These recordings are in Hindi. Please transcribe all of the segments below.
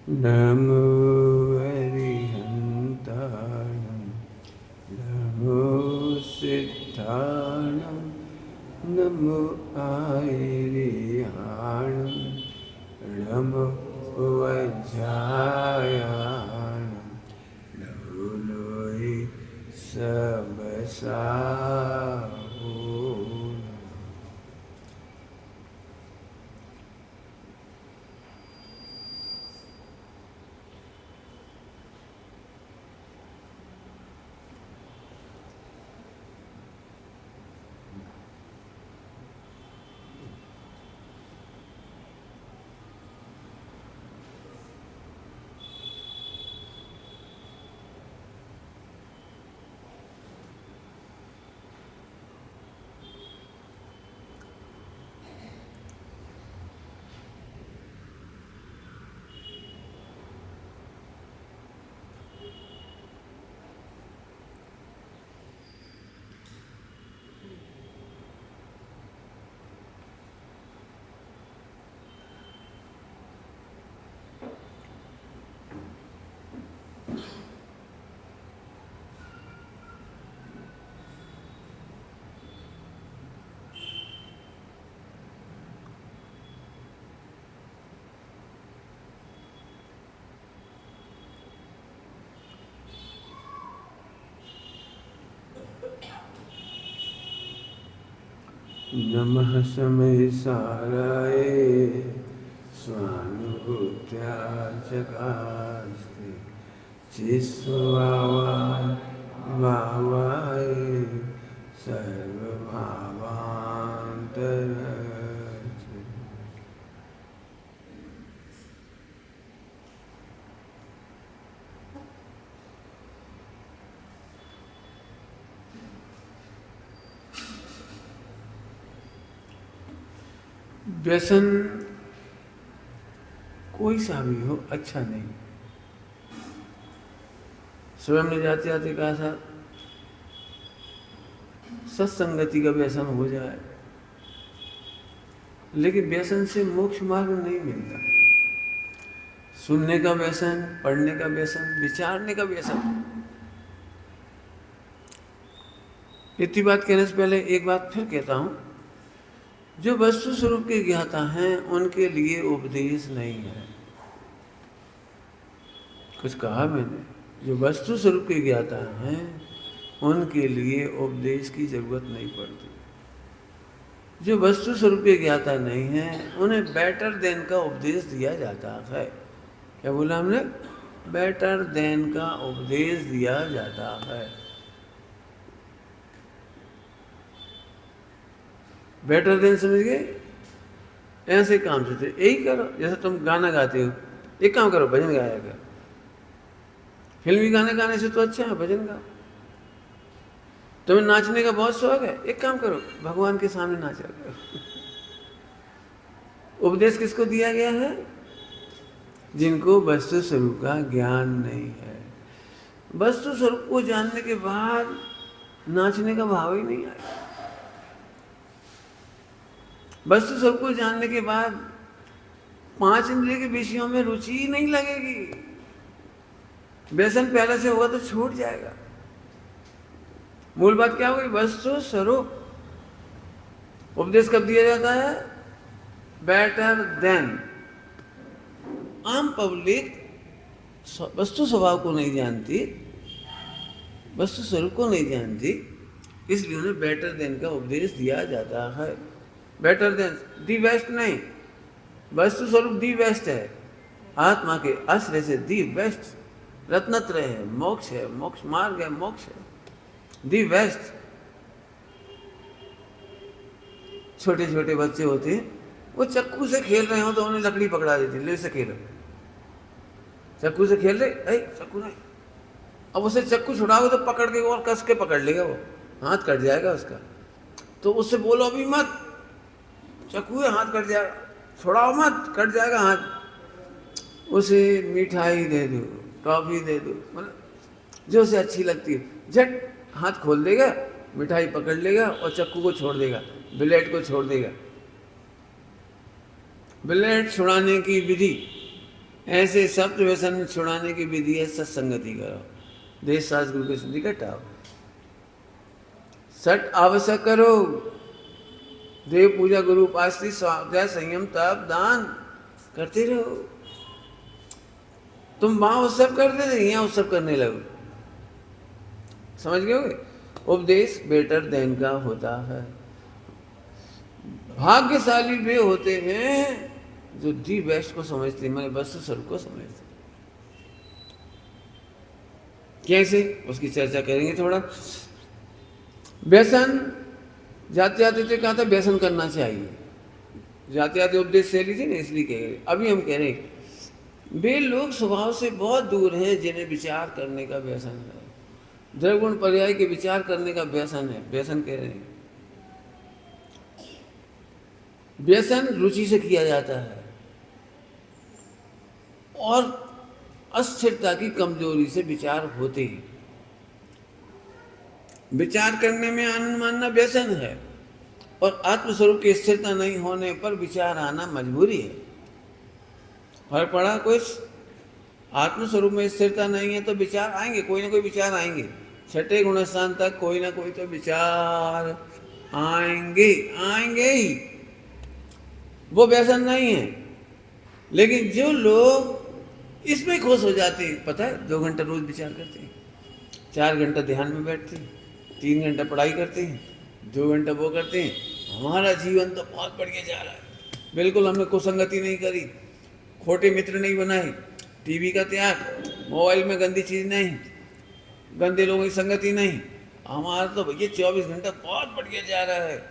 नमो अरिहन्ताणं नमो सिद्धाणं नमो आयरिहाणं नमो वज्रायाणं नमो लोये सबसाहो। नमः समय साराय स्वानुभूत्या जगास्ते चिस्वावाय भावाय सर्वभावान्तरचे। व्यसन कोई सा भी हो अच्छा नहीं। स्वयं ने जाते जाते कहा था सत्संगति का व्यसन हो जाए, लेकिन व्यसन से मोक्ष मार्ग नहीं मिलता। सुनने का व्यसन, पढ़ने का व्यसन, विचारने का व्यसन। इतनी बात कहने से पहले एक बात फिर कहता हूं, जो वस्तु स्वरूप के ज्ञाता हैं उनके लिए उपदेश नहीं है। कुछ कहा मैंने, जो वस्तु स्वरूप के ज्ञाता हैं उनके लिए उपदेश की जरूरत नहीं पड़ती। जो वस्तु स्वरूप के ज्ञाता नहीं है उन्हें बेटर देन का उपदेश दिया जाता है। क्या बोला हमने? बेटर देन का उपदेश दिया जाता है। बेटर देन समझ गए? ऐसे काम से थे, यही करो। जैसे तुम गाना गाते हो, एक काम करो, भजन गाया कर। फिल्मी गाने गाने से तो अच्छा है भजन गाओ। तुम्हें नाचने का बहुत शौक है, एक काम करो, भगवान के सामने नाचा करो। उपदेश किसको दिया गया है? जिनको वस्तु स्वरूप का ज्ञान नहीं है। वस्तु स्वरूप को जानने के बाद नाचने का भाव ही नहीं आएगा। वस्तु स्वरूप को जानने के बाद 5 इंद्रिय के विषयों में रुचि ही नहीं लगेगी। व्यसन पहले से होगा तो छूट जाएगा। मूल बात क्या होगी? वस्तु स्वरूप। उपदेश कब दिया जाता है? Better than. आम पब्लिक वस्तु स्वभाव को नहीं जानती, वस्तु स्वरूप को नहीं जानती, इसलिए उन्हें बेटर देन का उपदेश दिया जाता है। बेटर देन, दी बेस्ट नहीं। वस्तु स्वरूप दी बेस्ट है। आत्मा के आश्रय से दी बेस्ट रत्नत्रय है, मोक्ष है, मोक्ष मार्ग है, मोक्ष है, दी बेस्ट। छोटे छोटे बच्चे होते हैं, वो चक्कू से खेल रहे हो तो उन्हें लकड़ी पकड़ा देती, ले से खेलो। चक्कू से खेल रहे, चक्कू नहीं। अब उसे चक्कू छुड़ाओगे तो पकड़ के और कस के पकड़ लेगा, वो हाथ कट जाएगा उसका। तो उससे बोलो अभी मत, चक्कू है, हाथ कट जाएगा, छुड़ाओ मत, कट जाएगा हाथ। उसे मिठाई दे दो, टॉफी दे दो, मतलब जो उसे अच्छी लगती है, झट हाथ खोल देगा, मिठाई पकड़ लेगा और चक्कू को छोड़ देगा, ब्लेड को छोड़ देगा। ब्लेड छुड़ाने की विधि ऐसे सब व्यसन छुड़ाने की विधि है सत्संगति करो, देश शास्त्र गुरु के निकट आओ, सट आवश्यक करो, देव पूजा गुरु उपासना स्वाध्याय संयम तप दान करते रहो। तुम वहां उत्सव करते थे, यहाँ उत्सव करने लगो। समझ गए? उपदेश बेटर देन का होता है। भाग्यशाली वे होते हैं जो दी बेस्ट को समझते, मैंने वस्तु स्वरूप को समझते। कैसे, उसकी चर्चा करेंगे थोड़ा। व्यसन जाते जाते तो कहा था व्यसन करना चाहिए, जाते जाते उपदेश शैली थी ना, इसलिए कह रहे। अभी हम कह रहे वे लोग स्वभाव से बहुत दूर हैं जिन्हें विचार करने का व्यसन है, द्रवगुण पर्याय के विचार करने का व्यसन है। व्यसन कह रहे हैं, व्यसन रुचि से किया जाता है और अस्थिरता की कमजोरी से विचार होते हैं। विचार करने में आनंद मानना व्यसन है और आत्मस्वरूप की स्थिरता नहीं होने पर विचार आना मजबूरी है। फर्क पड़ा कुछ? आत्मस्वरूप में स्थिरता नहीं है तो विचार आएंगे, कोई ना कोई विचार आएंगे। छठे गुणस्थान तक कोई ना कोई तो विचार आएंगे, आएंगे ही। वो व्यसन नहीं है। लेकिन जो लोग इसमें खुश हो जाते हैं, पता है, 2 घंटा रोज विचार करते हैं, 4 घंटा ध्यान में बैठते हैं, 3 घंटा पढ़ाई करते हैं, 2 घंटा वो करते हैं, हमारा जीवन तो बहुत बढ़िया जा रहा है। बिल्कुल हमने कुसंगति नहीं करी, खोटे मित्र नहीं बनाए, टीवी का त्याग, मोबाइल में गंदी चीज नहीं, गंदे लोगों की संगति नहीं, हमारा तो भैया 24 घंटा बहुत बढ़िया जा रहा है।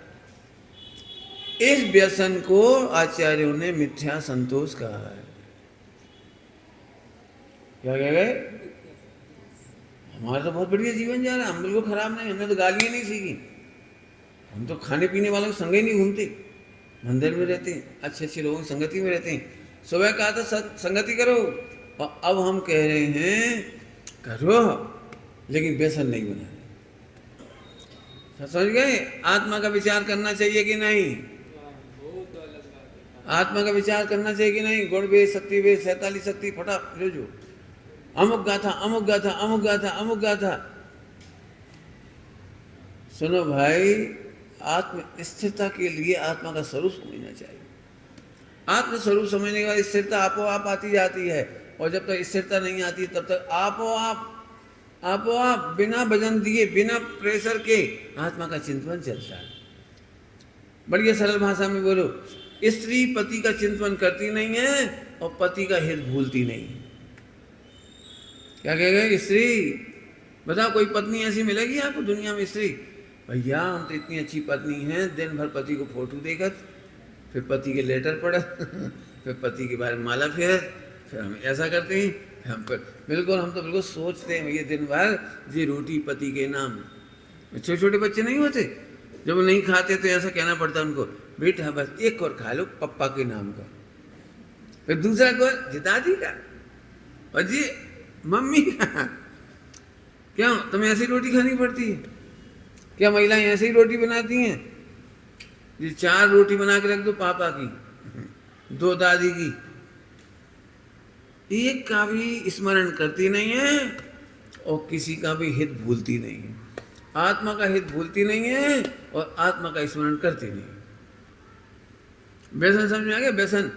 इस व्यसन को आचार्यों ने मिथ्या संतोष कहा है। क्या कह गए? हमारा तो बहुत बढ़िया जीवन जा रहा है, हम बिल्कुल खराब नहीं, हमने तो गालियाँ नहीं सीखी, हम तो खाने पीने वालों के संग ही नहीं घूमते, मंदिर में रहते हैं, अच्छे अच्छे लोगों की संगति में रहते हैं। सुबह कहा था संगति करो, और अब हम कह रहे हैं करो, लेकिन व्यसन नहीं बना रहे। समझ गए? आत्मा का विचार करना चाहिए कि नहीं? आत्मा का विचार करना चाहिए कि नहीं? गुण वेद, शक्ति वेद, 47 शक्ति, फटा जो अमुक गाथा, अमुक गाथा, अमुक गाथा, अमुक गाथा। सुनो भाई, आत्म स्थिरता के लिए आत्मा का स्वरूप समझना चाहिए। आत्म स्वरूप समझने के बाद स्थिरता आपो आप आती जाती है, और जब तक स्थिरता नहीं आती तब तक आपो आप बिना वजन दिए, बिना प्रेशर के आत्मा का चिंतन चलता है। बढ़िया सरल भाषा में बोलो, स्त्री पति का चिंतन करती नहीं है और पति का हित भूलती नहीं है। क्या कह गए? स्त्री, बताओ कोई पत्नी ऐसी मिलेगी आपको दुनिया में? स्त्री, भैया हम तो इतनी अच्छी पत्नी हैं, दिन भर पति को फोटो देखत, फिर पति के लेटर पढ़त, फिर पति के बारे में माला फेरत, फिर हम ऐसा करते हैं, हम तो बिल्कुल सोचते हैं भैया दिन भर जी रोटी पति के नाम। छोटे छोटे बच्चे नहीं होते, जब नहीं खाते तो ऐसा कहना पड़ता है उनको, बेटा बस एक और खा लो पप्पा के नाम का, फिर दूसरा को दादी का, और जी मम्मी का। क्यों तुम्हें ऐसी रोटी खानी पड़ती है? क्या महिलाएं ऐसे ही रोटी बनाती हैं? जी 4 रोटी बना के रख दो पापा की, 2 दादी की, एक का भी स्मरण करती नहीं है और किसी का भी हित भूलती नहीं है। आत्मा का हित भूलती नहीं है और आत्मा का स्मरण करती नहीं है। व्यसन समझ में आ गया? व्यसन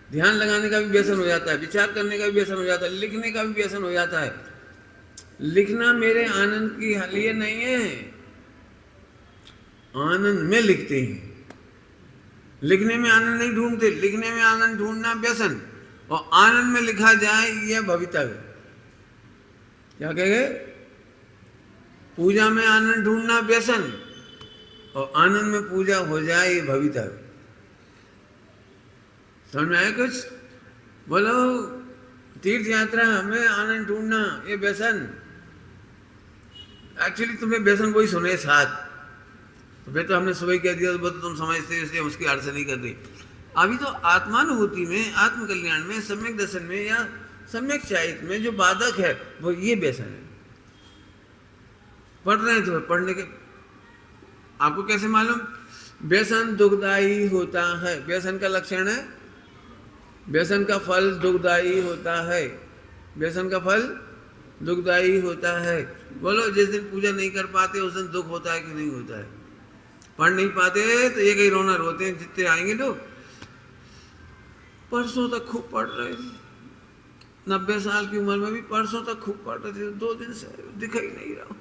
ध्यान लगाने का भी व्यसन हो जाता है, विचार करने का भी व्यसन हो जाता है, लिखने का भी व्यसन हो जाता है। लिखना मेरे आनंद के लिए नहीं है, आनंद में लिखते हैं, लिखने में आनंद नहीं ढूंढते, लिखने में आनंद ढूंढना व्यसन, और आनंद में लिखा जाए यह भवितव्य। क्या कह गए? पूजा में आनंद ढूंढना व्यसन और आनंद में पूजा हो जाए ये भवितव्य। समझ में आया कुछ? बोलो, तीर्थ यात्रा में आनंद ढूंढना ये व्यसन। एक्चुअली तुमने व्यसन वही सुने साथ, तो फिर तो हमने सुबह कह दिया तो तुम समझते हो, इसलिए उसकी अर्थ नहीं कर रही। अभी तो आत्मानुभूति में, आत्मकल्याण में, सम्यक दर्शन में या सम्यक साहित्य में जो बाधक है वो ये व्यसन है। पढ़ रहे हैं तो पढ़ने के आपको कैसे मालूम? व्यसन दुखदायी होता है। व्यसन का लक्षण है व्यसन का फल दुखदाई होता है, व्यसन का फल दुखदाई होता है। बोलो जिस दिन पूजा नहीं कर पाते उस दिन दुख होता है कि नहीं होता है? पढ़ नहीं पाते तो एक ही रोना रोते हैं जितने आएंगे लोग। परसों तक खूब पढ़ रहे थे, 90 साल की उम्र में भी परसों तक खूब पढ़ रहे थे, 2 दिन से दिख ही नहीं रहा हूँ।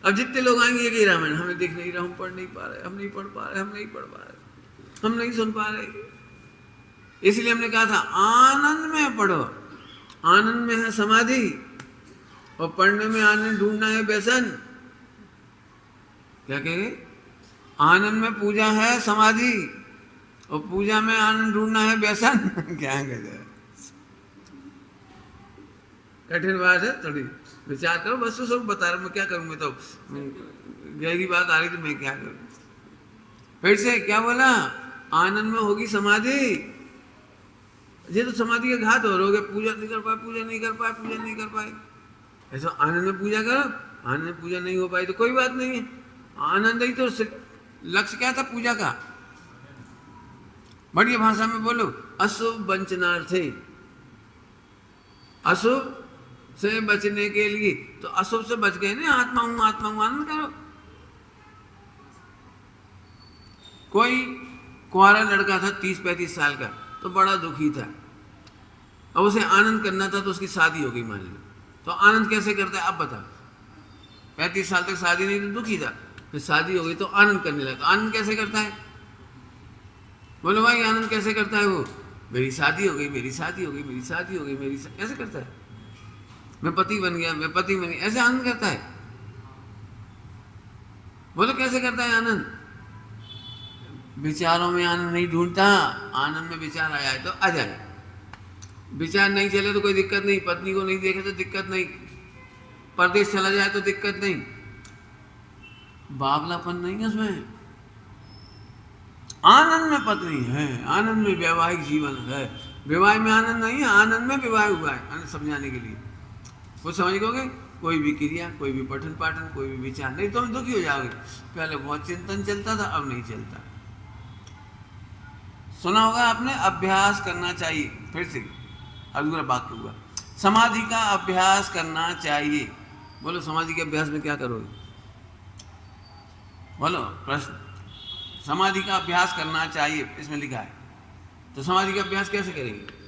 अब जितने लोग आएंगे एक ही रामायण, हमें दिख नहीं रहा हूँ, पढ़ नहीं पा रहे, हम नहीं पढ़ पा रहे, हम नहीं पढ़ पा रहे, हम नहीं सुन पा रहे। इसलिए हमने कहा था आनंद में पढ़ो, आनंद में है समाधि, और पढ़ने में आनंद ढूंढना है व्यसन। क्या कहेंगे? आनंद में पूजा है समाधि, और पूजा में आनंद ढूंढना है व्यसन। क्या कहते हैं? कठिन बात है, थोड़ी विचार करो। बस तो सब बता रहा, मैं क्या करूं, मैं तो गहरी बात आ रही तो मैं क्या करूं। फिर से क्या बोला? आनंद में होगी समाधि। ये तो समाधि के घात हो रहोगे, पूजा नहीं कर पाए, पूजा नहीं कर पाए, पूजा नहीं कर पाए। ऐसा आनंद में पूजा करो, आनंद में पूजा नहीं हो पाई तो कोई बात नहीं है, आनंद ही तो लक्ष्य क्या था पूजा का? बढ़िया भाषा में बोलो, अशुभ वंचनार्थे, अशुभ से बचने के लिए। तो अशुभ से बच गए ना, आत्मा हूं आनंद करो। कोई कुंवारा लड़का था 30-35 साल का, तो बड़ा दुखी था। अब उसे आनंद करना था तो उसकी शादी हो गई मान लो, तो आनंद कैसे करता है अब बताओ? 35 साल तक शादी नहीं तो दुखी था, फिर शादी हो गई तो आनंद करने लगा। आनंद कैसे करता है? बोलो भाई, आनंद कैसे करता है वो? मेरी शादी हो गई, मेरी शादी हो गई, मेरी शादी हो गई, कैसे करता है? मैं पति बन गया, मैं पति बन गया, ऐसे आनंद करता है? बोलो कैसे करता है आनंद? विचारों में आनंद नहीं ढूंढता, आनंद में विचार आया है तो आ जाए, विचार नहीं चले तो कोई दिक्कत नहीं, पत्नी को नहीं देखे तो दिक्कत नहीं, परदेश चला जाए तो दिक्कत नहीं, बावलापन नहीं है उसमें। आनंद में पत्नी है, आनंद में वैवाहिक जीवन है, विवाह में आनंद नहीं है, आनंद में विवाह हुआ है। समझाने के लिए वो समझ गए, कोई भी क्रिया, कोई भी पठन पाठन, कोई भी विचार नहीं तो हम दुखी हो जाओगे। पहले बहुत चिंतन चलता था, अब नहीं चलता। सुना होगा आपने, अभ्यास करना चाहिए। फिर से अगला वाक्य हुआ, समाधि का अभ्यास करना चाहिए। बोलो समाधि के अभ्यास में क्या करोगे? बोलो प्रश्न। समाधि का अभ्यास करना चाहिए इसमें लिखा है, तो समाधि का अभ्यास कैसे करेंगे?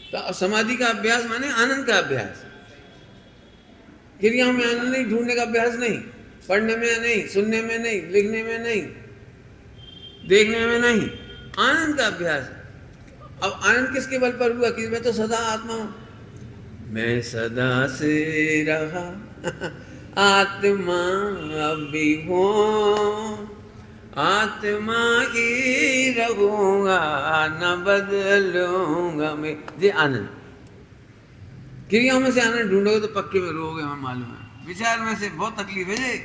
तो समाधि का अभ्यास माने आनंद का अभ्यास। क्रियाओं में आनंद नहीं, ढूंढने का अभ्यास नहीं, पढ़ने में नहीं, सुनने में नहीं, लिखने में नहीं, देखने में नहीं, आनंद का अभ्यास। अब आनंद किसके बल पर हुआ कि मैं तो सदा आत्मा हूं, मैं सदा से रहा आत्मा अभी हूं, आत्मा ही रहूंगा न बदलूंगा मैं। ये आनंद। क्रियाओं में से आनंद ढूंढोगे तो पक्के में रोगे, हमें मालूम है। विचार में से बहुत तकलीफ है जी।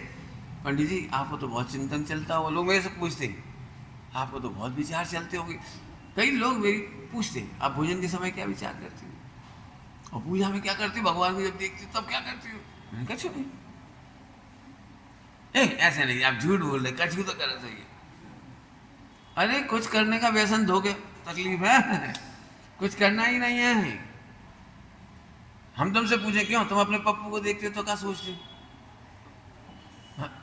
पंडित जी आपको तो बहुत चिंतन चलता हो, लोग मेरे से पूछते हैं आपको तो बहुत विचार चलते होंगे। कई लोग मेरी पूछते हैं आप भोजन के समय क्या विचार करते हो, और पूजा में क्या करती हो, भगवान को जब देखती हो तब क्या करती हो? मैंने कहा नहीं, ऐसे नहीं, आप झूठ बोल रहे, कछु तो करना चाहिए। अरे कुछ करने का व्यसन धोखे तकलीफ है, कुछ करना ही नहीं है। हम तुमसे पूछे क्यों, तुम अपने पप्पू को देखते हो तो क्या सोचते हो?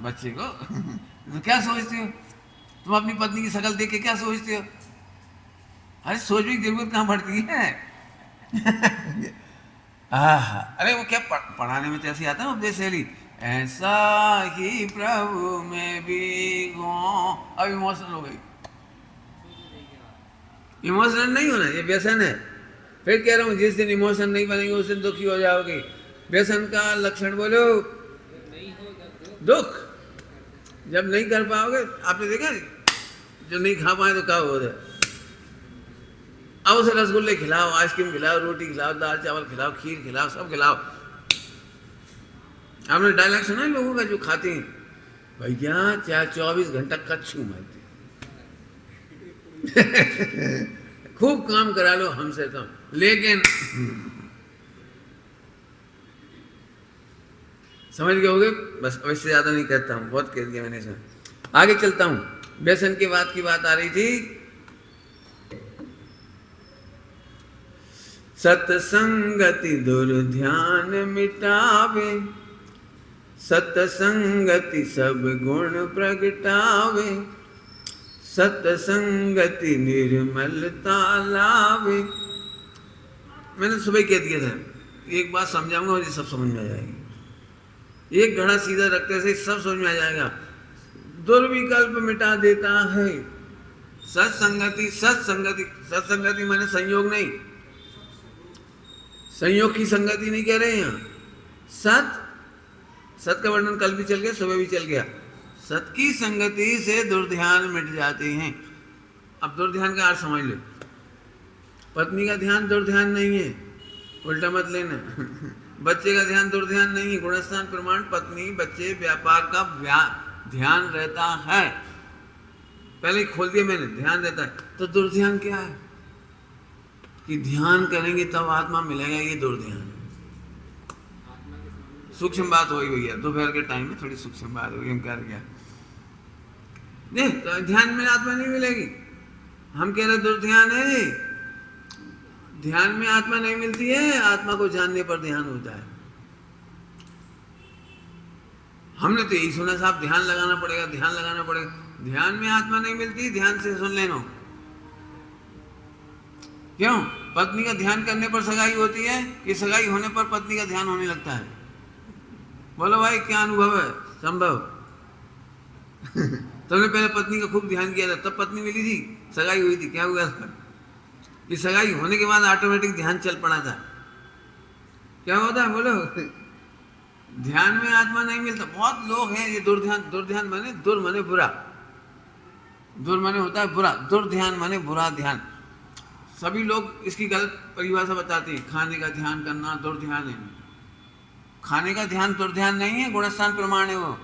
बच्चे को तो क्या सोचते हो? तुम अपनी पत्नी की शक्ल देख के क्या सोचते हो? अरे सोचने की जरूरत कहाँ पड़ती है? अरे वो क्या पढ़ाने में तो ऐसे आता है उपदेश शैली, ऐसा ही प्रभु में भी गो। अब इमोशनल हो गई। इमोशनल नहीं होना, ये व्यसन है। फिर कह रहा हूं जिस दिन इमोशन नहीं बनेंगे उस दिन दुखी हो जाओगे। व्यसन का लक्षण बोलो, दुख। जब नहीं कर पाओगे, आपने देखा जो नहीं खा पाए तो क्या हो रहा है? अब उसे रसगुल्ले खिलाओ, आइसक्रीम खिलाओ, रोटी खिलाओ, दाल चावल खिलाओ, खीर खिलाओ, सब खिलाओ। आपने डायलॉग सुना है लोगों का जो खाते हैं, भैया चाहे 24 घंटा कच्छू मारते खूब काम करा लो हमसे तो, लेकिन समझ गए होगे। बस अब इससे ज्यादा नहीं कहता हूँ, बहुत कह दिया मैंने इसमें। आगे चलता हूं। व्यसन के बाद की बात आ रही थी। सत्संगति दुर्ध्यान मिटावे, सत्संगति सब गुण प्रगटावे, सत्संगति निर्मलता लावे। मैंने सुबह कह दिया था, एक बात समझाऊंगा और ये सब समझ में आ जाएगी। एक घड़ा सीधा रखते से सब समझ में आ जाएगा। दुर्विकल्प मिटा देता है सत्संगति। सत्संगति, सत्संगति माने संयोग नहीं, संयोग की संगति नहीं कह रहे हैं यहाँ। सत का वर्णन कल भी चल गया, सुबह भी चल गया। सत की संगति से दुर्ध्यान मिट जाते हैं। अब दुर्ध्यान का अर्थ समझ लो। पत्नी का ध्यान दुर्ध्यान नहीं है, उल्टा मत लेना। बच्चे का ध्यान दुर्ध्यान नहीं है। गुणस्थान प्रमाण पत्नी बच्चे व्यापार का ध्यान रहता है। पहले खोल दिया मैंने, ध्यान रहता है। तो दुर्ध्यान क्या है कि ध्यान करेंगे तब आत्मा मिलेगा, ये दुर्ध्यान है। सूक्ष्म बात हो गई भैया, दोपहर के टाइम में थोड़ी सूक्ष्म बात हो गई। हम कर गया नहीं, तो ध्यान में आत्मा नहीं मिलेगी। हम कह रहे दुर्ध्यान है। ध्यान में आत्मा नहीं मिलती है, आत्मा को जानने पर ध्यान होता है। हमने तो यही सुना साहब, ध्यान लगाना पड़ेगा, ध्यान लगाना पड़ेगा। ध्यान में आत्मा नहीं मिलती, ध्यान से सुन लेना। क्यों? पत्नी का ध्यान करने पर सगाई होती है कि सगाई होने पर पत्नी का ध्यान होने लगता है? बोलो भाई, क्या अनुभव है? संभव? तुमने पहले पत्नी का खूब ध्यान किया था, तब पत्नी मिली थी, सगाई हुई थी, क्या हुआ था? कि सगाई होने के बाद ऑटोमेटिक ध्यान चल पड़ा था। क्या होता है बोलो? ध्यान में आत्मा नहीं मिलता। बहुत लोग हैं ये दुर्ध्यान। दुर्ध्यान माने दुर माने बुरा, दुर माने होता है बुरा, दुर्ध्यान माने बुरा ध्यान। सभी लोग इसकी गलत परिभाषा बताते हैं। खाने का ध्यान करना दुर्ध्यान है। खाने का ध्यान दुर्ध्यान नहीं है, गुणस्थान प्रमाण है वो।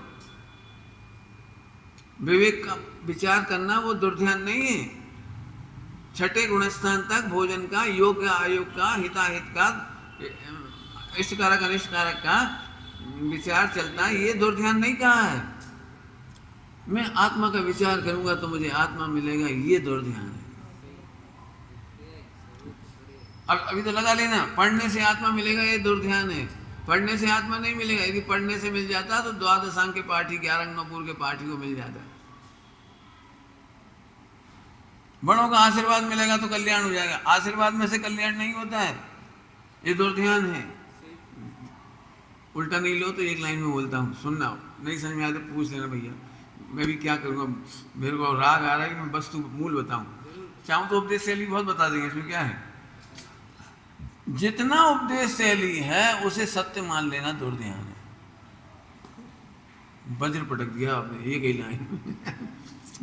विवेक का विचार करना वो दुर्ध्यान नहीं है। छठे गुणस्थान तक भोजन का, योग का, अयोग का, हिताहित का, इष्टकारक अनिष्टकारक का विचार चलता है, ये दुर्ध्यान नहीं कहा है। मैं आत्मा का विचार करूंगा तो मुझे आत्मा मिलेगा, ये दुर्ध्यान है। अब अभी तो लगा लेना, पढ़ने से आत्मा मिलेगा, ये दुर्ध्यान है। पढ़ने से आत्मा नहीं मिलेगा। यदि पढ़ने से मिल जाता तो द्वादशांग के पाठी, 11 नौपुर के पाठी को मिल जाता। बड़ों का आशीर्वाद मिलेगा तो कल्याण हो जाएगा। आशीर्वाद में से कल्याण नहीं होता है, ये दुर्ध्यान है। उल्टा नहीं लो तो एक लाइन में बोलता हूँ, सुनना। नहीं समझ में आया तो पूछ लेना भैया, मैं भी क्या करूँगा। मेरे को राग आ रहा है कि मैं वस्तु मूल बताऊँ। चाहूँ तो उपदेश शैली बहुत बता देंगे, इसमें क्या है। जितना उपदेश शैली है उसे सत्य मान लेना दुर्ध्यान है। वज्र पटक दिया आपने एक ही लाइन।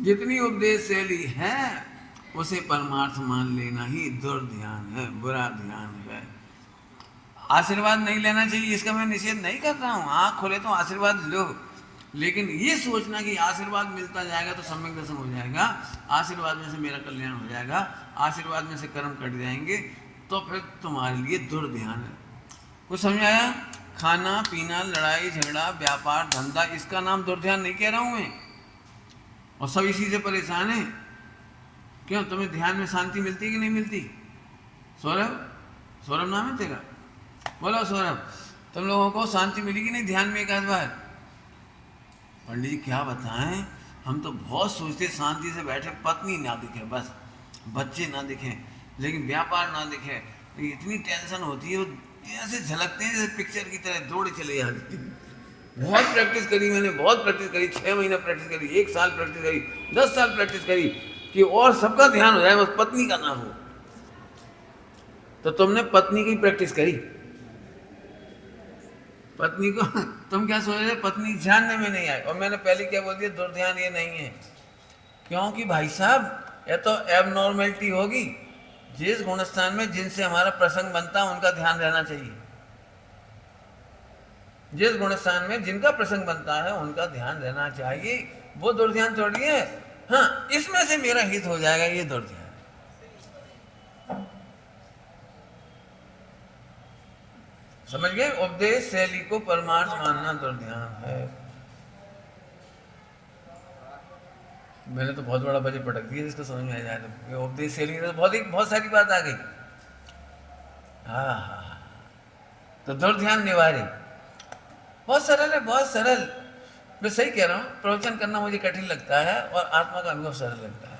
जितनी उपदेश शैली है उसे परमार्थ मान लेना ही दुर्ध्यान है, बुरा ध्यान है। आशीर्वाद नहीं लेना चाहिए, इसका मैं निषेध नहीं कर रहा हूँ। आँख खोले तो आशीर्वाद लो, लेकिन ये सोचना कि आशीर्वाद मिलता जाएगा तो सम्यक दर्शन हो जाएगा, आशीर्वाद में से मेरा कल्याण हो जाएगा, आशीर्वाद में से कर्म कट जाएंगे, तो फिर तुम्हारे लिए दुर्ध्यान है। कुछ समझ आया? खाना पीना, लड़ाई झगड़ा, व्यापार धंधा, इसका नाम दुर्ध्यान नहीं कह रहा हूँ मैं। और सब इसी से परेशान है। क्यों? तुम्हें ध्यान में शांति मिलती है कि नहीं मिलती? सौरभ, सौरभ नाम है तेरा? बोलो सौरभ, तुम लोगों को शांति मिली कि नहीं ध्यान में एक आध बार? पंडित जी क्या बताएं, हम तो बहुत सोचते शांति से बैठे, पत्नी ना दिखे, बस बच्चे ना दिखे, लेकिन व्यापार ना दिखे। इतनी टेंशन होती है, ऐसे झलकते हैं जैसे पिक्चर की तरह, दौड़े चले जाते हैं। बहुत प्रैक्टिस करी मैंने, बहुत प्रैक्टिस करी, 6 महीना प्रैक्टिस करी, 1 साल प्रैक्टिस करी, 10 साल प्रैक्टिस करी कि और सबका ध्यान हो जाए, बस पत्नी का ना हो। तो तुमने पत्नी की प्रैक्टिस करी। पत्नी को तुम क्या सोच रहे, पत्नी ध्यान में नहीं आई। और मैंने पहले क्या बोल दिया, दुर्ध्यान ये नहीं है। क्योंकि भाई साहब ये तो एबनॉर्मेलिटी होगी। जिस गुणस्थान में जिनसे हमारा प्रसंग बनता है उनका ध्यान रहना चाहिए। जिस गुणस्थान में जिनका प्रसंग बनता है उनका ध्यान रहना चाहिए, वो दुर्ध्यान थोड़ी है। हाँ, इसमें से मेरा हित हो जाएगा, ये दुर्ध्यान। समझ गए? उपदेश शैली को परमार्थ मानना दुर्ध्यान है। मैंने तो बहुत बड़ा बजट पटक दिया जिसको समझ में आ जाए तो। ये उपदेश से तो बहुत सारी बात आ गई। हाँ हाँ हाँ। तो दुर्ध्यान निवारी बहुत सरल है, बहुत सरल। मैं सही कह रहा हूँ, प्रवचन करना मुझे कठिन लगता है और आत्मा का अनुभव सरल लगता है।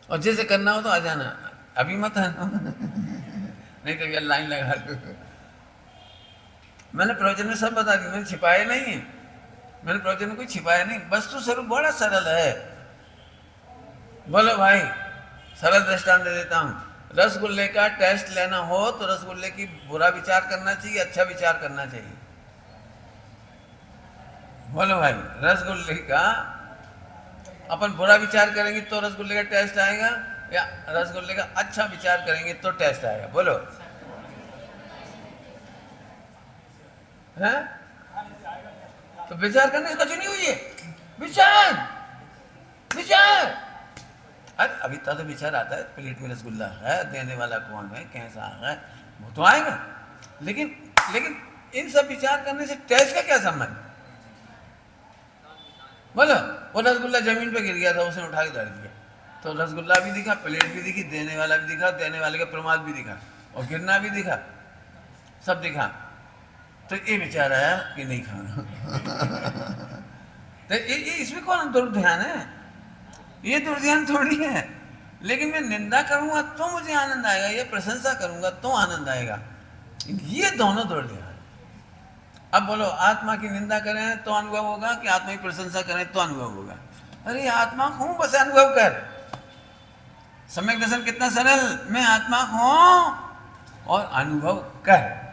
और जैसे करना हो तो आ जाना, अभी मत आना नहीं तो यार लाइन लगा लो। मैंने प्रवचन में सब बता दिया, मैंने छिपाया नहीं है। मैंने प्रवचन में कोई छिपाया नहीं, वस्तु स्वरूप बड़ा सरल है। बोलो भाई, सरल दृष्टांत दे देता हूँ। रसगुल्ले का टेस्ट लेना हो तो रसगुल्ले की बुरा विचार करना चाहिए, अच्छा विचार करना चाहिए? बोलो भाई, रसगुल्ले का अपन बुरा विचार करेंगे तो रसगुल्ले का टेस्ट आएगा, या रसगुल्ले का अच्छा विचार करेंगे तो टेस्ट आएगा? बोलो है? तो विचार करने से कुछ नहीं हुई है। विचार विचार, अरे अभी तो विचार आता है प्लेट में रसगुल्ला है, देने वाला कौन है, कैसा है, वो तो आएगा। लेकिन लेकिन इन सब विचार करने से टेस्ट का क्या संबंध? बोलो, वो रसगुल्ला जमीन पे गिर गया था, उसने उठा के धर दिया, तो रसगुल्ला भी दिखा, प्लेट भी दिखी, देने वाला भी दिखा, देने वाले का प्रमाद भी दिखा, और गिरना भी दिखा, सब दिखा। तो ये विचार आया कि नहीं खाना तो इसमें कौन दुर्ध्यान है? ये दुर्ध्यान थोड़ी है। लेकिन मैं निंदा करूंगा तो मुझे आनंद आएगा, ये प्रशंसा करूंगा तो आनंद आएगा, ये दोनों दुर्ध्यान। अब बोलो, आत्मा की निंदा करें तो अनुभव होगा कि आत्मा की प्रशंसा करें तो अनुभव होगा? अरे आत्मा हूं, बस अनुभव कर। सम्यक दर्शन कितना सरल, मैं आत्मा हूं और अनुभव कर।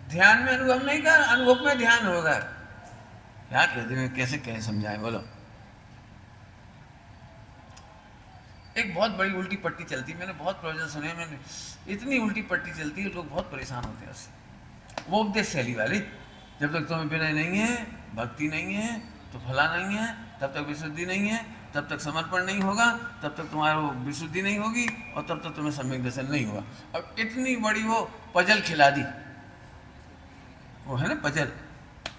ध्यान में अनुभव नहीं कर, अनुभव में ध्यान होगा। क्या कहते हैं, कैसे समझाएं? बोलो। एक बहुत बड़ी उल्टी पट्टी चलती, मैंने बहुत प्रवचन सुने, मैंने इतनी उल्टी पट्टी चलती है, लोग बहुत परेशान होते हैं उससे। वो उपदेश शैली वाली, जब तक तुम्हें विनय नहीं है, भक्ति नहीं है, तो फला नहीं है, तब तक विशुद्धि नहीं है, तब तक समर्पण नहीं होगा, तब तक तुम्हारा विशुद्धि नहीं होगी, और तब तक तुम्हें सम्यक दर्शन नहीं होगा। अब इतनी बड़ी वो पजल खिला दी, वो है ना पजल।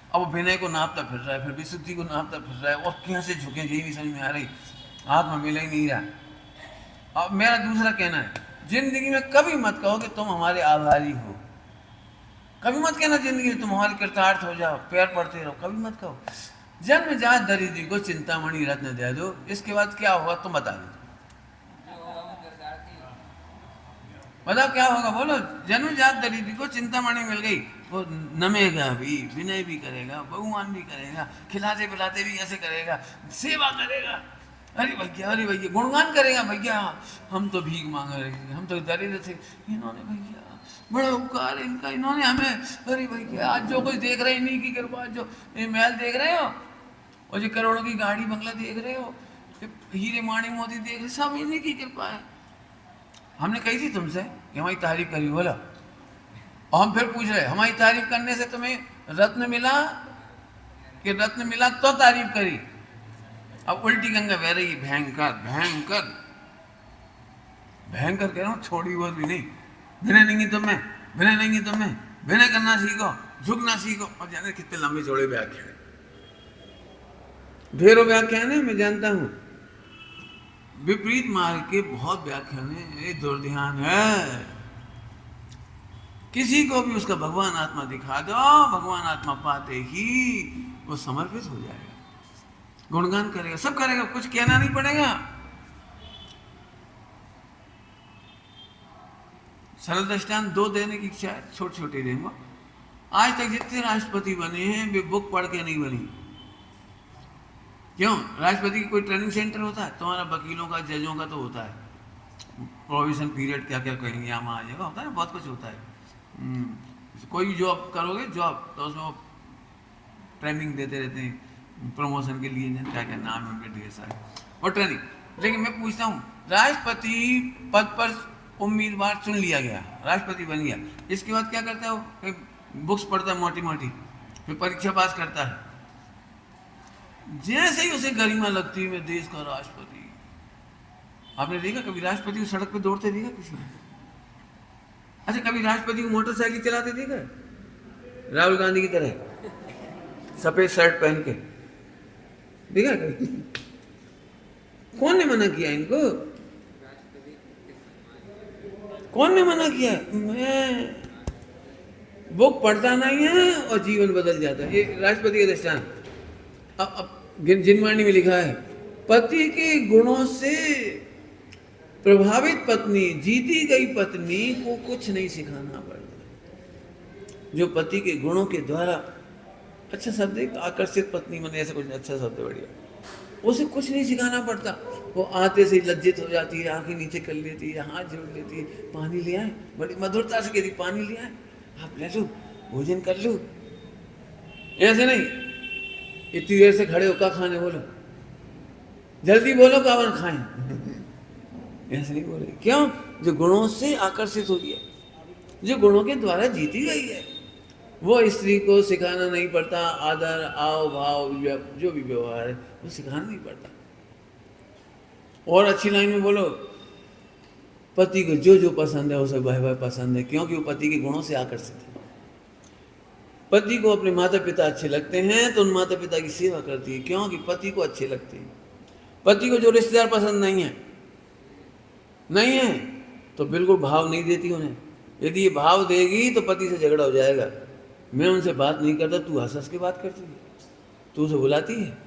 अब वो विनय को नापता फिर रहा है, फिर विशुद्धि को नापता फिर रहा है, और कैसे झुके यही नहीं समझ में आ रही, आत्मा मिल ही नहीं रहा। अब मेरा दूसरा कहना है, जिंदगी में कभी मत कहो कि तुम हमारे आभारी हो, कभी मत कहना जिंदगी में तुम हमारे कृतार्थ हो जाओ, पैर पड़ते रहो, कभी मत कहो। जन्म जात दरिद्री को चिंतामणि रत्न दे दो, इसके बाद क्या होगा तुम बता दो, बताओ क्या होगा? बोलो। जन्म जात दरिद्री को चिंतामणि मिल गई, वो नमेगा भी, विनय भी करेगा, बहुमान भी करेगा, खिलाते पिलाते भी ऐसे करेगा, सेवा करेगा, अरे भैया गुणगान करेगा, भैया हम तो भीख मांग रहे थे, हम तो दरिद्र थे, इन्होंने भैया बड़ा उपकार इनका, इन्होंने हमें, अरे भैया आज जो कुछ देख रहे हैं इन्हीं की कृपा, जो ये महल देख रहे हो और जो करोड़ों की गाड़ी बंगला देख रहे हो, हीरे माणी मोती देख रहे, सब इन्हीं की कृपा है। हमने कही थी तुमसे कि हमारी तारीफ करी, बोला, और हम फिर पूछ रहे हमारी तारीफ करने से तुम्हें रत्न मिला कि रत्न मिला तो तारीफ करी? अब उल्टी गंगा बह रही, भयंकर भयंकर भयंकर कह रहा हूँ, छोड़ी बहुत भी नहीं। विनय नहीं तुम्हें, विनय नहीं तुम्हें, विनय करना सीखो, झुकना सीखो। और जाने कितने लंबे चौड़े व्याख्या है, ढेरों व्याख्यान है, मैं जानता हूँ। विपरीत मार्ग के बहुत व्याख्यान है, ये दुर्ध्यान है। किसी को भी उसका भगवान आत्मा दिखा दो, भगवान आत्मा पाते ही वो समर्पित हो जाएगा, गुणगान करेगा, सब करेगा, कुछ कहना नहीं पड़ेगा। सरल दृष्टांत दो देने की इच्छा है, छोटे छोटे देंगे। आज तक जितने राष्ट्रपति बने हैं वे बुक पढ़ के नहीं बनी। क्यों? राष्ट्रपति की कोई ट्रेनिंग सेंटर होता है? तुम्हारा वकीलों का, जजों का तो होता है, प्रोविजन पीरियड क्या क्या कहेंगे, यहाँ आ जाएगा, होता है, बहुत कुछ होता है। कोई भी जॉब करोगे, जॉब तो उसमें वो ट्रेनिंग देते रहते हैं प्रमोशन के लिए, क्या क्या नाम है उनके ढेर सारे, और ट्रेनिंग। लेकिन मैं पूछता हूँ, राष्ट्रपति पद पर उम्मीदवार चुन लिया गया, राष्ट्रपति बन गया, इसके बाद क्या करता है वो? बुक्स पढ़ता है मोटी मोटी, फिर परीक्षा पास करता है। जैसे ही उसे गरिमा लगती है मैं देश का राष्ट्रपति। आपने देखा कभी राष्ट्रपति को सड़क पे दौड़ते देखा किसी ने? अच्छा, कभी राष्ट्रपति को मोटरसाइकिल चलाते देखा? राहुल गांधी की तरह सफेद शर्ट पहन के, देखा कभी? कौन ने मना किया इनको? कौन ने मना किया? मैं बुक पढ़ता नहीं है और जीवन बदल जाता है। ये राष्ट्रपति का दृष्टांत। अब जिनवाणी में लिखा है, पति के गुणों से प्रभावित पत्नी, जीती गई पत्नी को कुछ नहीं सिखाना पड़ता। जो पति के गुणों के द्वारा, अच्छा शब्द है आकर्षित पत्नी, मैंने ऐसा कुछ अच्छा शब्द बढ़िया, उसे कुछ नहीं सिखाना पड़ता। वो आते से लज्जित हो जाती है, आंखें नीचे कर लेती है, हाथ जोड़ लेती है, पानी ले आए, बड़ी मधुरता से कहती पानी ले आए, आप ले लो, भोजन कर लो। ऐसे नहीं इतनी देर से खड़े हो क्या खाने, बोलो जल्दी बोलो कावन खाएं। ऐसे नहीं बोले। क्यों? जो गुणों से आकर्षित हो गया, जो गुणों के द्वारा जीती गई है, वो स्त्री को सिखाना नहीं पड़ता। आदर, आओ भाव, जो भी व्यवहार है वो सिखाना नहीं पड़ता। और अच्छी लाइन में बोलो, पति को जो जो पसंद है उसे वह वह पसंद है, क्योंकि वो पति के गुणों से आकर्षित है। पति को अपने माता पिता अच्छे लगते हैं तो उन माता पिता की सेवा करती है, क्योंकि पति को अच्छे लगते हैं। पति को जो रिश्तेदार पसंद नहीं है तो बिल्कुल भाव नहीं देती उन्हें। यदि ये भाव देगी तो पति से झगड़ा हो जाएगा। मैं उनसे बात नहीं करता, तू हंस हंस के बात करती है, तू उसे बुलाती है,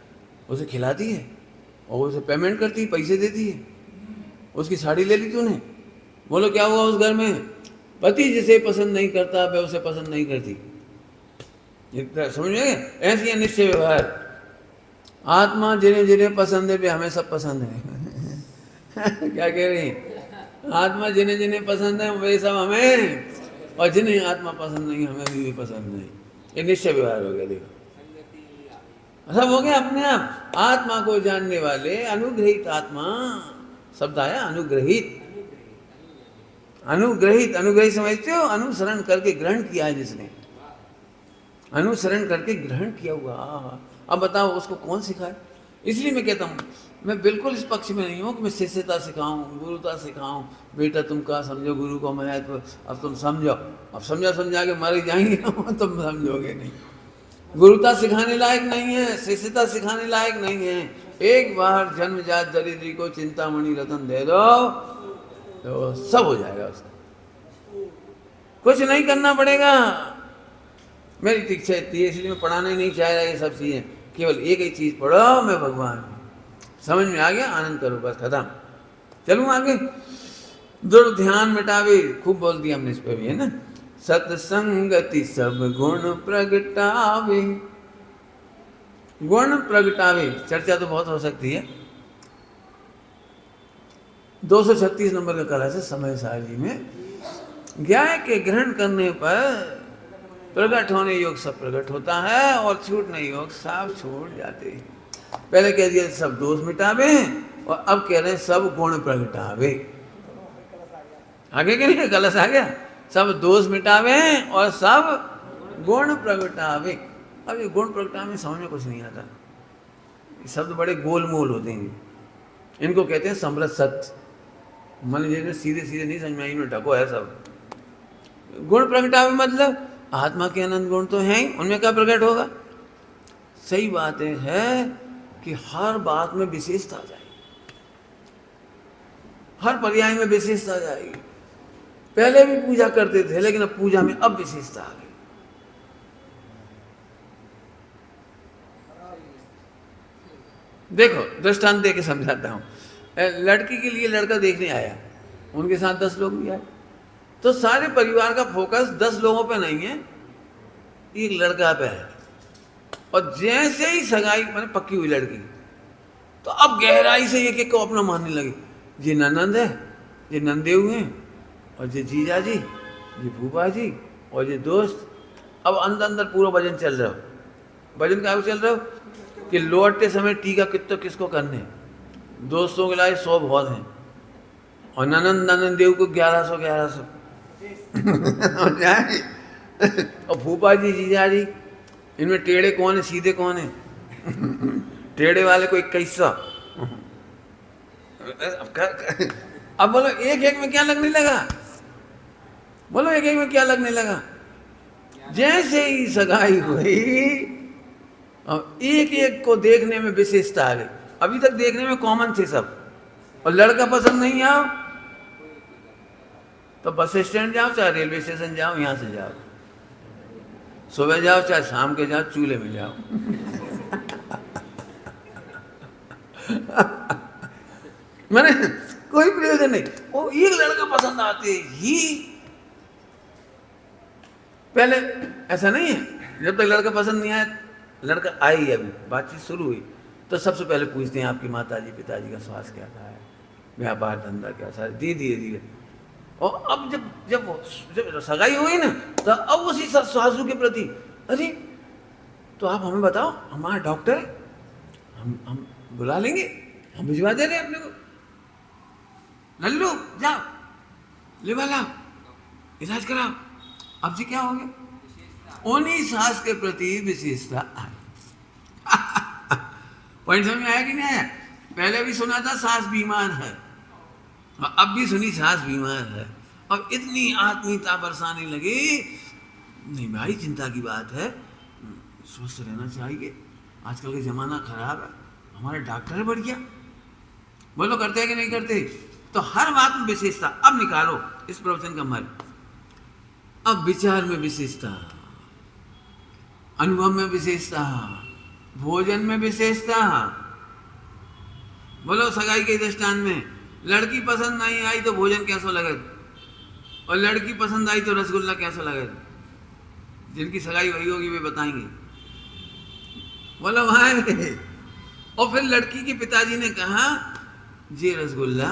उसे खिलाती है और उसे पेमेंट करती है, पैसे देती है, उसकी साड़ी ले ली तूने। बोलो क्या हुआ उस घर में? पति जिसे पसंद नहीं करता वह उसे पसंद नहीं करती। समझ में? ऐसी है निश्चय व्यवहार। आत्मा जिन्हें जिन्हें पसंद है वे हमें सब पसंद है। क्या कह रही? आत्मा जिन्हें जिन्हें पसंद है वे सब हमें, और जिन्हें आत्मा पसंद नहीं हमें भी पसंद नहीं। ये निश्चय व्यवहार हो गया। देखो सब हो गया अपने आप। आत्मा को जानने वाले अनुग्रहित आत्मा शब्द आया, अनुग्रहित। अनुग्रहित, अनुग्रहित समझते हो? अनुसरण करके ग्रहण किया है जिसने, अनुसरण करके ग्रहण किया हुआ। अब बताओ उसको कौन सिखाए? इसलिए मैं कहता हूँ, मैं बिल्कुल इस पक्ष में नहीं हूँ कि मैं शिष्यता सिखाऊं, गुरुता सिखाऊं। बेटा तुम क्या समझो गुरु को महत्व, अब तुम समझो। अब समझा के मर जाएंगे तुम समझोगे नहीं। गुरुता सिखाने लायक नहीं है, शिष्यता सिखाने लायक नहीं है। एक बार जन्मजात दरिद्री को चिंतामणि रतन दे दो तो सब हो जाएगा उसका, कुछ नहीं करना पड़ेगा। मेरी इच्छा इतनी है, इसलिए मैं पढ़ाना ही नहीं चाह रहा ये सब चीज़ें। केवल एक ही चीज़ पढ़ो, मैं भगवान हूँ। समझ में आ गया? आनंद करो, बस खत्म। चलूँ आगे। दुर्ध्यान मिटावे, खूब बोल दिया हमने इस पे भी, है ना। सत्संगति सब गुण प्रगटावे, गुण प्रगटावे। चर्चा तो बहुत हो सकती है। 236 नंबर का कला से समय सार जी में, ज्ञान के ग्रहण करने पर प्रकट होने योग सब प्रकट होता है और छूटने योग सब छूट जाते हैं। पहले कह दिया सब दोष मिटावे और अब कह रहे हैं सब गुण प्रगटावे। आगे के नहीं गलत आ गया? सब दोष मिटावे और सब गुण प्रगटावे। अब ये गुण प्रगटावे समझ में कुछ नहीं आता, ये शब्द बड़े गोलमोल होते हैं। इनको कहते हैं समृत सत्य। मान लीजिए सीधे सीधे नहीं समझ में आई, इन्होंने ढको है सब। गुण प्रगटावे मतलब आत्मा के अनंत गुण तो हैं ही, उनमें क्या प्रकट होगा? सही बात है कि हर बात में विशेषता आ जाएगी, हर पर्याय में विशेषता आ जाएगी। पहले भी पूजा करते थे लेकिन अब पूजा में अब विशेषता आ गई। देखो दृष्टांत दे के समझाता हूँ। लड़की के लिए लड़का देखने आया, उनके साथ 10 लोग भी आए, तो सारे परिवार का फोकस 10 लोगों पे नहीं है, एक लड़का पे है। और जैसे ही सगाई मैंने पक्की हुई लड़की, तो अब गहराई से एक को अपना मानने लगे। ये ननंद है, ये नंदेव हैं, और ये जीजा जी, ये फूफा जी, और ये दोस्त। अब अंदर अंदर पूरा भजन चल रहा हो। भजन क्या चल रहा हो कि लौटते समय टीका कितना किसको करने, दोस्तों के लाए 100 बहुत हैं, और ननंद देव को 1100 और फूफा जी जीजा जी, इनमें टेढ़े कौन है सीधे कौन है? टेढ़े वाले को 2100। अब बोलो एक एक में क्या लगने लगा? बोलो एक एक में क्या लगने लगा? जैसे ही सगाई हुई और एक एक को देखने में विशेषता आ गई। अभी तक देखने में कॉमन थे सब, और लड़का पसंद नहीं आओ तो बस स्टैंड जाओ, चाहे रेलवे स्टेशन जाओ, यहाँ से जाओ, सुबह जाओ चाहे शाम के जाओ, चूल्हे में जाओ। मैंने कोई प्रयोजन नहीं। वो एक लड़का पसंद आते ही, पहले ऐसा नहीं है, जब तक लड़का पसंद नहीं आया, लड़का आए ही अभी बातचीत शुरू हुई तो सबसे पहले पूछते हैं आपकी माताजी पिताजी का स्वास्थ्य क्या था, व्यापार धंधा क्या था, धीरे धीरे। और अब जब सगाई हुई ना, तो अब उसी सासू के प्रति, अरे तो आप हमें बताओ, हमारा डॉक्टर है, हम बुला लेंगे, हम भिजवा दे रहे हैं अपने को, लल्लू जाओ लेवा लाओ, इलाज कराओ। अब जी क्या हो गया, उन्हीं सास के प्रति विशेषता आई। पॉइंट समझ में आया कि नहीं आया? पहले भी सुना था सास बीमार है, और अब भी सुनी सास बीमार है, और इतनी आत्मीयता बरसाने लगी। नहीं भाई, चिंता की बात है, स्वस्थ रहना चाहिए, आजकल का जमाना खराब है, हमारे डॉक्टर बढ़ गया। बोलो करते हैं कि नहीं करते? तो हर बात में विशेषता। अब निकालो इस प्रवचन का मर्म। अब विचार में विशेषता, अनुभव में विशेषता, भोजन में विशेषता। बोलो सगाई के दृष्टांत में लड़की पसंद नहीं आई तो भोजन कैसा लगे, और लड़की पसंद आई तो रसगुल्ला कैसा लगे? जिनकी सगाई वही होगी वे बताएंगे। बोलो भाई। और फिर लड़की के पिताजी ने कहा ये रसगुल्ला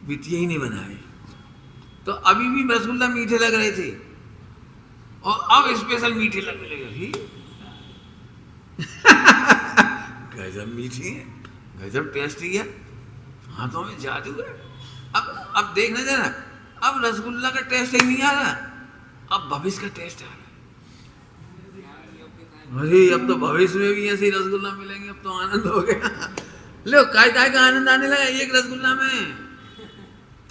बिटिया ही ने बनाए, तो अभी भी रसगुल्ला मीठे लग रहे थे, और अब स्पेशल मीठे लगने लगे। गजब मीठी है, गजब टेस्टी है, हाथों में जादू है। अब देखना जरा, अब रसगुल्ला का टेस्ट ही नहीं आ रहा, अब भविष्य का टेस्ट आ रहा है। अरे अब तो भविष्य में भी ऐसे ही रसगुल्ला मिलेंगे, अब तो आनंद हो गया। लो काय का आनंद आने लगा एक रसगुल्ला में।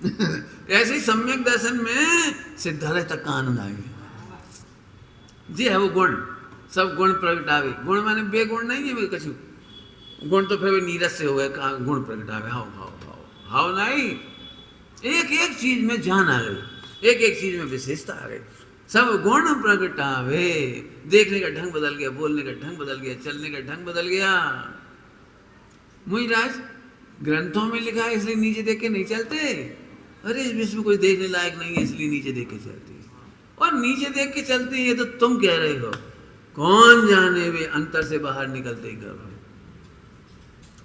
ऐसे ही सम्यक दर्शन में सिद्धालय तक का आनंद आ गया। जी है वो गुण, सब गुण प्रगटावे। गुण माने बेगुण नहीं है कछु, गुण तो फिर नीरज से हो गए, गुण प्रगटावे। हाउ हाउ हाउ हाउ नहीं, एक एक चीज में जान आ गई, एक एक चीज में विशेषता आ गई, सब गुण प्रगटावे। देखने का ढंग बदल गया, बोलने का ढंग बदल गया, चलने का ढंग बदल गया। मुझराज ग्रंथों में लिखा है इसलिए नीचे देख के नहीं चलते, अरे इस विश्व में कोई देखने लायक नहीं है इसलिए नीचे देख के चलते, और नीचे देख के चलते हैं ये तो तुम कह रहे हो, कौन जाने वे अंतर से बाहर निकलते ही कब।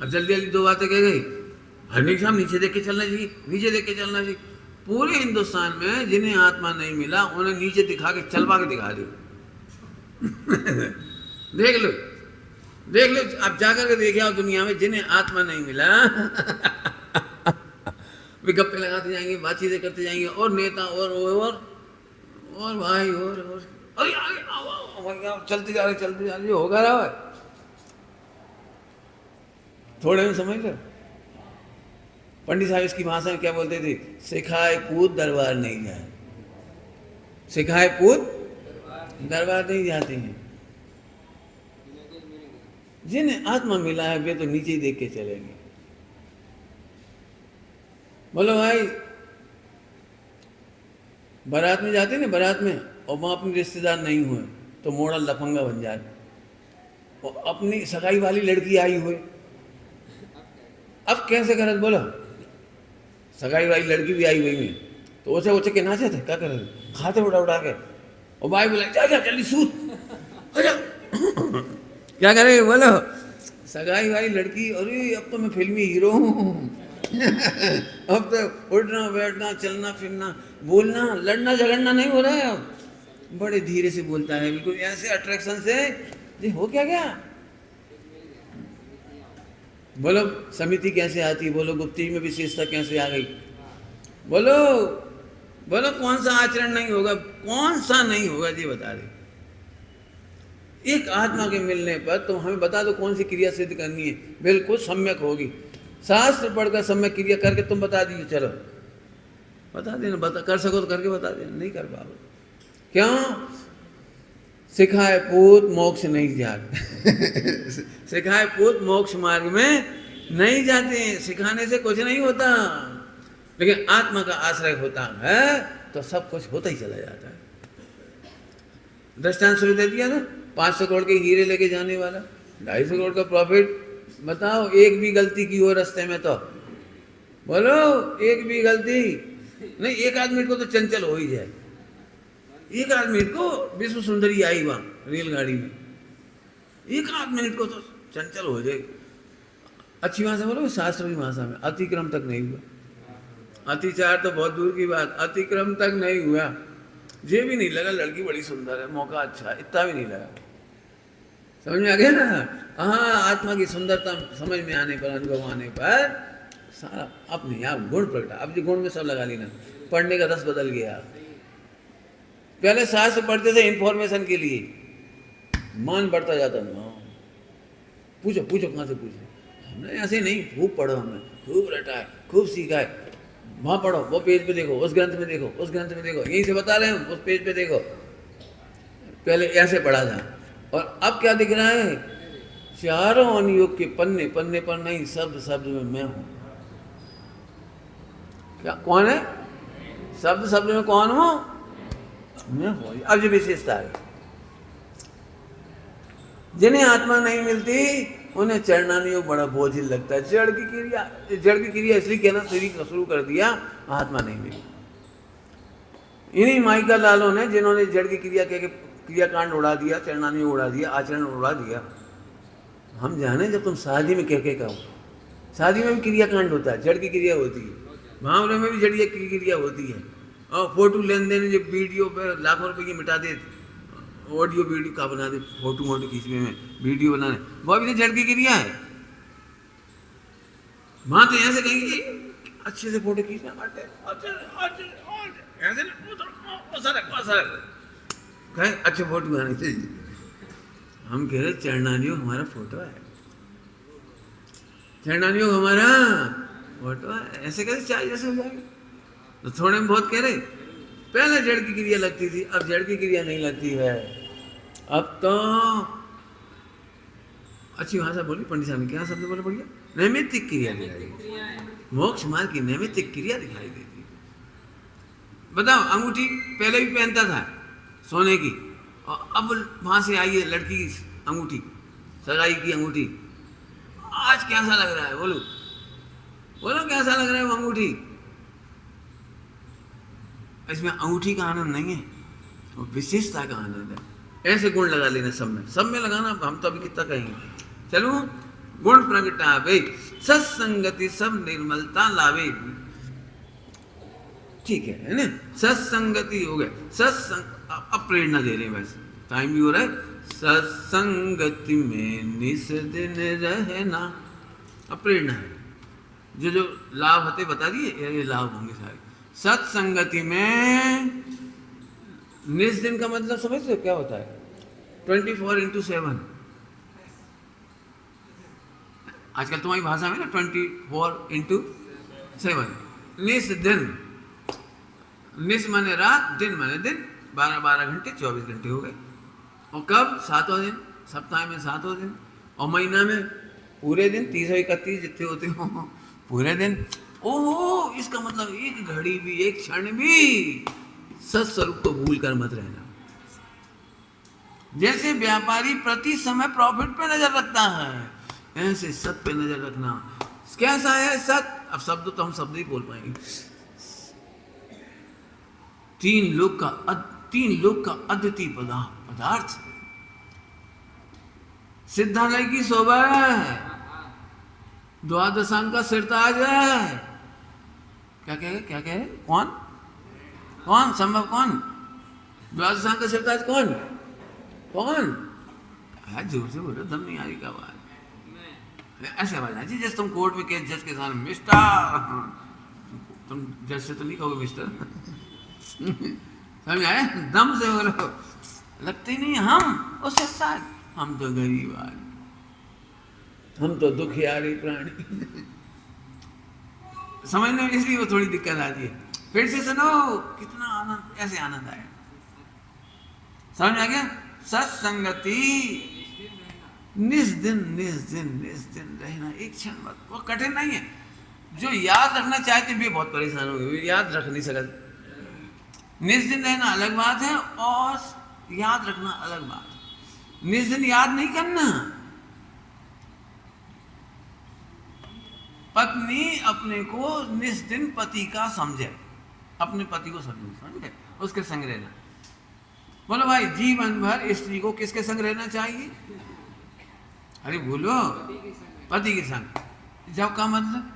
अब जल्दी जल्दी दो बातें कह गई, हमेशा नीचे देख के चलना चाहिए, नीचे देख के चलना चाहिए। पूरे हिंदुस्तान में जिन्हें आत्मा नहीं मिला उन्हें नीचे दिखा के चलवा के दिखा दो। देख लो देख लो, आप जाकर के देखे आओ दुनिया में जिन्हें आत्मा नहीं मिला। वे गप्पे लगाते जाएंगे, बातचीतें करते जाएंगे, और नेता और भाई और अरे आओ चलते जा रहे होगा रहा है। थोड़े में समझ लो, पंडित साहब इसकी भाषा में क्या बोलते थे, सिखाए पूत दरबार नहीं जाए, सिखाए पूत दरबार नहीं जाते हैं। जिन्हें आत्मा मिला है वे तो नीचे ही देख के चलेंगे। बोलो भाई, बारात में जाते ना, बारात में, और वहाँ अपने रिश्तेदार नहीं हुए तो मोड़ा लफंगा बन जाए, और अपनी सगाई वाली लड़की आई हुई, अब कैसे करत? बोलो सगाई वाली लड़की भी आई हुई में, तो ओछे ओछे के नाचे थे, क्या करे, खाते उड़ा उड़ा के, और भाई बोला जा जा जल्दी सूत। क्या करेंगे? बोलो सगाई वाली लड़की, अरे अब तो मैं फिल्मी हीरो हूँ। अब तो उठना बैठना चलना फिरना बोलना लड़ना झगड़ना नहीं हो रहा है, अब बड़े धीरे से बोलता है, बिल्कुल ऐसे अट्रैक्शन से। जी हो क्या गया? बोलो समिति कैसे आती, बोलो गुप्ती में विशेषता कैसे आ गई, बोलो बोलो कौन सा आचरण नहीं होगा, कौन सा नहीं होगा जी बता दे। एक आत्मा के मिलने पर तुम हमें बता दो कौन सी क्रिया सिद्ध करनी है, बिल्कुल सम्यक होगी। शास्त्र पढ़कर सम्यक क्रिया करके तुम बता दीजिए, चलो बता देना, बता कर सको तो करके बता देना, नहीं कर पाओ क्यों? सिखाए पूत मोक्ष नहीं जाते सिखाए पूत मोक्ष मार्ग में नहीं जाते, सिखाने से कुछ नहीं होता, लेकिन आत्मा का आश्रय होता है तो सब कुछ होता ही चला जाता है। दृष्टांत शुरू दे दिया ना, 500 करोड़ के हीरे लेके जाने वाला, 250 करोड़ का प्रॉफिट। बताओ एक भी गलती की हो रास्ते में तो बोलो, एक भी गलती नहीं, एक आदमी को तो चंचल हो ही जाए, एक आध मिनट को विश्व सुंदरी आई वहां रेलगाड़ी में, एक आध मिनट को तो चंचल हो जाए। अच्छी भाषा बोलो, शास्त्र की भाषा में अतिक्रम तक नहीं हुआ, अतिचार तो बहुत दूर की बात, अतिक्रम तक नहीं हुआ। ये भी नहीं लगा लड़की बड़ी सुंदर है, मौका अच्छा, इतना भी नहीं लगा। समझ में आ गया ना? हाँ, आत्मा की सुंदरता समझ में आने पर, अनुभव आने पर सारा अपने आप गुण प्रगटा। अब जो गुण में सब लगा लेना, पढ़ने का रस बदल गया। पहले शास्त्र पढ़ते थे इंफॉर्मेशन के लिए, मान बढ़ता जाता था, पूछो पूछो कहाँ से पूछो, हमने ऐसे नहीं, खूब पढ़ो, हमने खूब रटा है, खूब सीखा है, वहाँ पढ़ो, वो पेज पे देखो, उस ग्रंथ में देखो, उस ग्रंथ में देखो, यहीं से बता रहे हैं, उस पेज पे देखो। पहले ऐसे पढ़ा था, और अब क्या दिख रहा है? चारों अनुयोग के पन्ने पन्ने पर नहीं, शब्द शब्द में मैं हूँ। क्या कौन है? शब्द शब्द में कौन हूँ? मैं हूँ। अब जो विशेषता है, जिन्हें आत्मा नहीं मिलती उन्हें चरणानुयोग बड़ा बोझिल लगता है। जड़ की क्रिया इसलिए कहना शुरू कर दिया, आत्मा नहीं मिली। इन्हीं माइका लालों ने, जिन्होंने जड़ की क्रिया के क्रियाकांड उड़ा दिया, चरणानुयोग उड़ा दिया, आचरण उड़ा दिया। हम जाने, जब तुम शादी में कह कहो, शादी में भी क्रियाकांड होता है, जड़ की क्रिया होती है, मामले में भी जड़ की क्रिया होती है। और फोटो लेन देन, जो वीडियो पे लाखों रुपए की मिटा दे, ऑडियो वीडियो का बना दे, फोटो वोटो खींचने में, वीडियो बनाने, वो भी तो जड़ की क्रिया है। वहां तो ऐसे कहेंगे अच्छे से फोटो खींचना, कहे अच्छे फोटो बनाने चाहिए। हम कह रहे चरणानुयोग हमारा फोटो है, चरणानुयोग हमारा फोटो है, ऐसे कैसे चाहिए जैसे हो जाएगा? तो थोड़े में बहुत कह रहे, पहले जड़ की क्रिया लगती थी, अब जड़ की क्रिया नहीं लगती है। अब तो अच्छी भाषा बोली पंडित साहब ने, क्या शब्द बोले बढ़िया? नैमित्तिक क्रिया दिखाई, मोक्ष मार्ग की नैमित्तिक क्रिया दिखाई देती। बताओ, अंगूठी पहले भी पहनता था सोने की, और अब वहां से आई है लड़की की अंगूठी, सगाई की अंगूठी, आज कैसा लग रहा है? बोलो बोलो, कैसा लग रहा है वो अंगूठी? इसमें अंगूठी का आनंद नहीं है, वो विशेषता का आनंद है। ऐसे गुण लगा लेना सब में लगाना। हम तो अभी कितना कहेंगे, चलो गुण प्रगटावे, सत्संगति सब निर्मलता लावे। ठीक है ना? सत्संगति हो गया, सत्संग। अब प्रेरणा दे रहे हैं, बस टाइम भी हो रहा है। सत्संगति में निस दिन रहना, अब प्रेरणा है। जो लाभ होते बता दिए, ये लाभ होंगे सारे। सत्संगति में निस दिन का मतलब समझते हो क्या होता है? 24/7। आजकल तुम्हारी भाषा में ना 24/7। निस दिन, निस माने रात, दिन माने दिन, 12 घंटे 24 घंटे हो गए। और कब? 7वां दिन, सप्ताह में 7वां दिन, और महीना में पूरे दिन 331 जितने होते हो पूरे दिन। ओहो, इसका मतलब एक घड़ी भी, एक क्षण भी सत्स्वरूप को भूल कर मत रहना। जैसे व्यापारी प्रति समय प्रॉफिट पे नजर रखता है, ऐसे सत पे नजर रखना। कैसा है सत? अब शब्द तो हम शब्द ही बोल पाएंगे। तीन लोक का अद्वितीय पदार्थ, सिद्धालय की शोभा है, द्वादशांग का सिरताज है। क्या कहे? कौन संभव? कौन द्वादशांग का सिरताज? कौन? जोर से बोलो, दम नहीं आ रही का आवाज। ऐसे आवाज आती जैसे तुम कोर्ट में केस जज के सामने, मिस्टर, तुम जज से तो नहीं कहोगे मिस्टर समझ आए? दम से बोलो, लगते ही नहीं हम उस सिरताज। हम तो गरीब आदमी, हम तो दुखियारी प्राणी समझने में इसलिए वो थोड़ी दिक्कत आती है। फिर से सुनो, कितना आनंद, ऐसे आनंद आया। समझ आ गया? सत्संगति निस्दिन निस्दिन निस्दिन रहना, एक क्षण मत। वो कठिन नहीं है। जो याद रखना चाहते भी बहुत परेशान हो गए, याद रख नहीं सकते। निस्दिन रहना अलग बात है और याद रखना अलग बात है। निस्दिन याद नहीं करना। पत्नी अपने को निस्दिन पति का समझे, अपने पति को समझे, उसके संग रहना। बोलो भाई, जीवन भर स्त्री को किसके संग रहना चाहिए? अरे बोलो, पति के संग। जब का मतलब,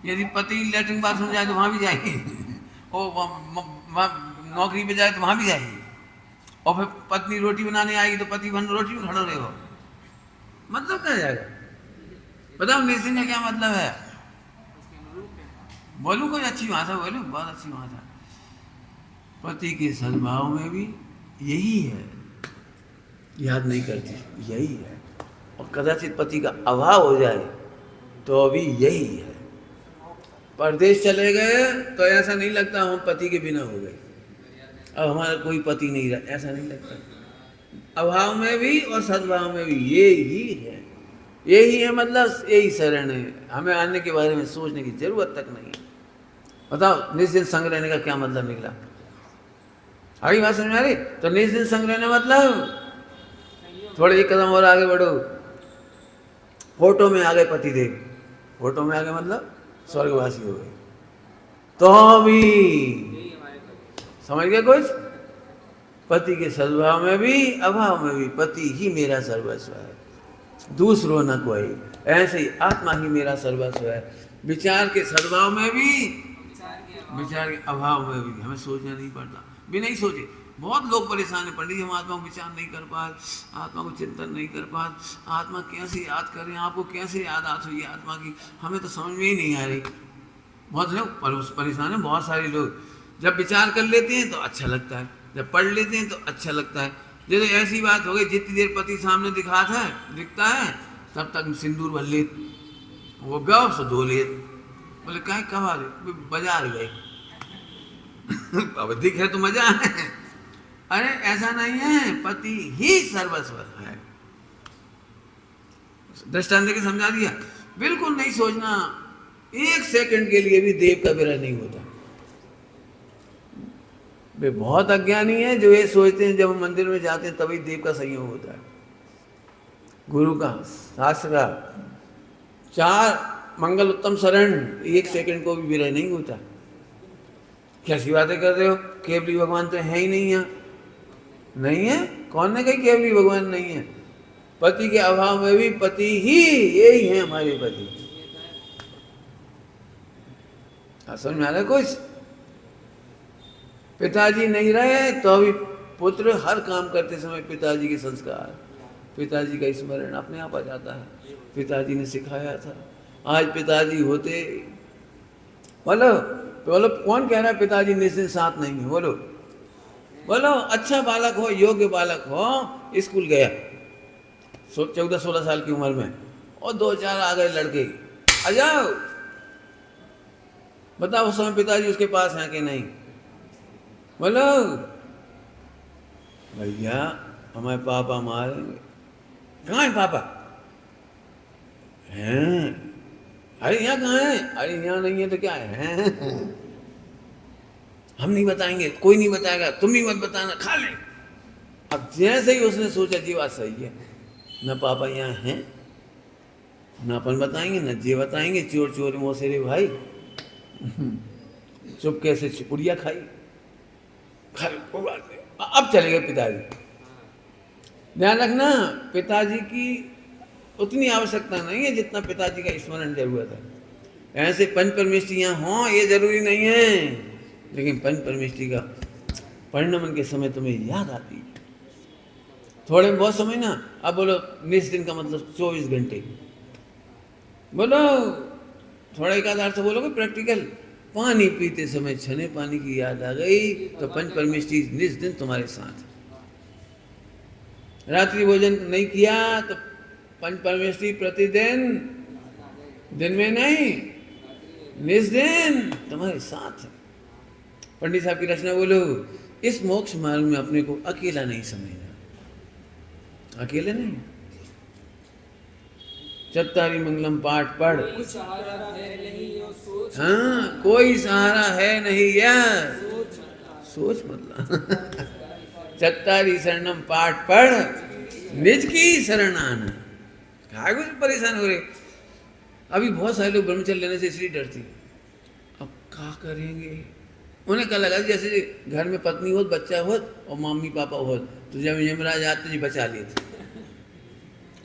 यदि पति लैट्रिन बाथरूम जाए तो वहां भी जाएगी, और नौकरी पे जाए तो वहां भी जाएगी, और फिर पत्नी रोटी बनाने आएगी तो पति बन रोटी में खड़ा रहेगा। मतलब क्या जाएगा? बताओ निस्दिन का क्या मतलब है? बोलू कोई अच्छी भाषा, बोलो बहुत अच्छी भाषा। पति के सद्भाव में भी यही है, याद नहीं करती, यही है। और कदाचित पति का अभाव हो जाए तो अभी यही है। परदेश चले गए तो ऐसा नहीं लगता हम पति के बिना हो गए, अब हमारा कोई पति नहीं रहा, ऐसा नहीं लगता। अभाव में भी और सद्भाव में भी यही है, यही है। मतलब यही शरण है, हमें आने के बारे में सोचने की जरूरत तक नहीं। बताओ निस्दिन संग रहने का क्या मतलब निकला? आगे बात समझ आ रही? तो निस्दिन संग रहने मतलब थोड़े एक कदम और आगे बढ़ो। फोटो में आ गए पति देव, फोटो में आ गए मतलब स्वर्गवासी हो गए, तो भी समझ गए कुछ? पति के सद्भाव में भी अभाव में भी पति ही मेरा सर्वस्व है, दूसरो न कोई। ऐसे ही आत्मा ही मेरा सर्वस्व है। विचार के सद्भाव में भी, विचार के अभाव में भी हमें सोचना नहीं पड़ता। भी नहीं सोचे, बहुत लोग परेशान है, पंडित जी हम आत्मा को विचार नहीं कर पा, आत्मा को चिंतन नहीं कर पा, आत्मा कैसे याद करें, आपको कैसे याद आती हुई आत्मा की, हमें तो समझ में ही नहीं आ रही। बहुत लोग परेशान है, बहुत सारे लोग। जब विचार कर लेते हैं तो अच्छा लगता है, जब पढ़ लेते हैं तो अच्छा लगता है। जैसे ऐसी बात हो गई, जितनी देर पति सामने दिखता है तब तक सिंदूर भर ले, वो गौ सो धो ले। बोले कहीं कब आ रहे? बाजार गए। अब दिखे तो मजा है। अरे ऐसा नहीं है, पति ही सर्वस्व है। दृष्टांत देके समझा दिया। बिल्कुल नहीं सोचना, एक सेकंड के लिए भी देव का विरह नहीं होता। वे बहुत अज्ञानी है जो ये सोचते हैं जब हम मंदिर में जाते हैं तभी देव का संयोग होता है। गुरु का, शास्त्र का, 4 मंगल उत्तम शरण, एक सेकंड को भी विरह नहीं होता। कैसी बातें कर रहे हो? केवली भगवान तो है ही नहीं है। नहीं है? कौन ने कही केवली भगवान नहीं है? पति के अभाव में भी पति ही यही है हमारे पति। समझ में आ रहा है कुछ? पिताजी नहीं रहे तो अभी पुत्र हर काम करते समय पिताजी के संस्कार, पिताजी का स्मरण अपने आप आ जाता है। पिताजी ने सिखाया था। आज पिताजी होते, बोलो बोलो, कौन कह रहा है पिताजी निश्चित साथ नहीं है? बोलो बोलो। अच्छा बालक हो, योग्य बालक हो, स्कूल गया 14-16 साल की उम्र में, और 2-4 आ गए लड़के, आ जाओ, बताओ उस समय पिताजी उसके पास हैं कि नहीं? बोलो भैया हमारे पापा मारेंगे। कहाँ है पापा? हैं? अरे यहाँ कहाँ है? अरे यहाँ नहीं है तो क्या है? हम नहीं बताएंगे, कोई नहीं बताएगा, तुम भी मत बताना, खा ले। अब जैसे ही उसने सोचा जी बात सही है, न पापा यहाँ हैं, न अपन बताएंगे, न जी बताएंगे, चोर चोर मोसेरे भाई, चुप कैसे चिपुड़िया खाई, खा ले, कोई बात नहीं। अब चले गए पिताजी। ध्यान रखना, पिताजी की उतनी आवश्यकता नहीं है जितना पिताजी का स्मरण जरूरत है। ऐसे पंच परमेष्टियाँ हों ये जरूरी नहीं है, लेकिन पंच परमेष्टि का परिणमन के समय तुम्हें याद आती है। थोड़े बहुत समय ना। अब बोलो निस्दिन का मतलब 24 घंटे। बोलो थोड़ा एक आधार से बोलोगे प्रैक्टिकल। पानी पीते समय छने पानी की याद आ गई तो पंच परमेष्टि निस्दिन तुम्हारे साथ। रात्रि भोजन नहीं किया तो पंच परमेष्टि प्रतिदिन, दिन में नहीं, निस्दिन तुम्हारे साथ है। पंडित साहब की रचना बोलो, इस मोक्ष मार्ग में अपने को अकेला नहीं समझना, अकेले नहीं। चत्तारी मंगलम पाठ पढ़, कोई सहारा है नहीं और सोच, हाँ कोई सहारा है नहीं यार, सोच मतलब चत्तारी शरणम पाठ पढ़, निज की शरण आना। क्या कुछ परेशान हो रहे। अभी बहुत सारे लोग ब्रह्मचर्य लेने से इसलिए डरती, अब क्या करेंगे। उन्हें क्या लगा जैसे घर में पत्नी हो, बच्चा हो और मम्मी पापा हो, तो जब यमराज आते जी बचा लेते।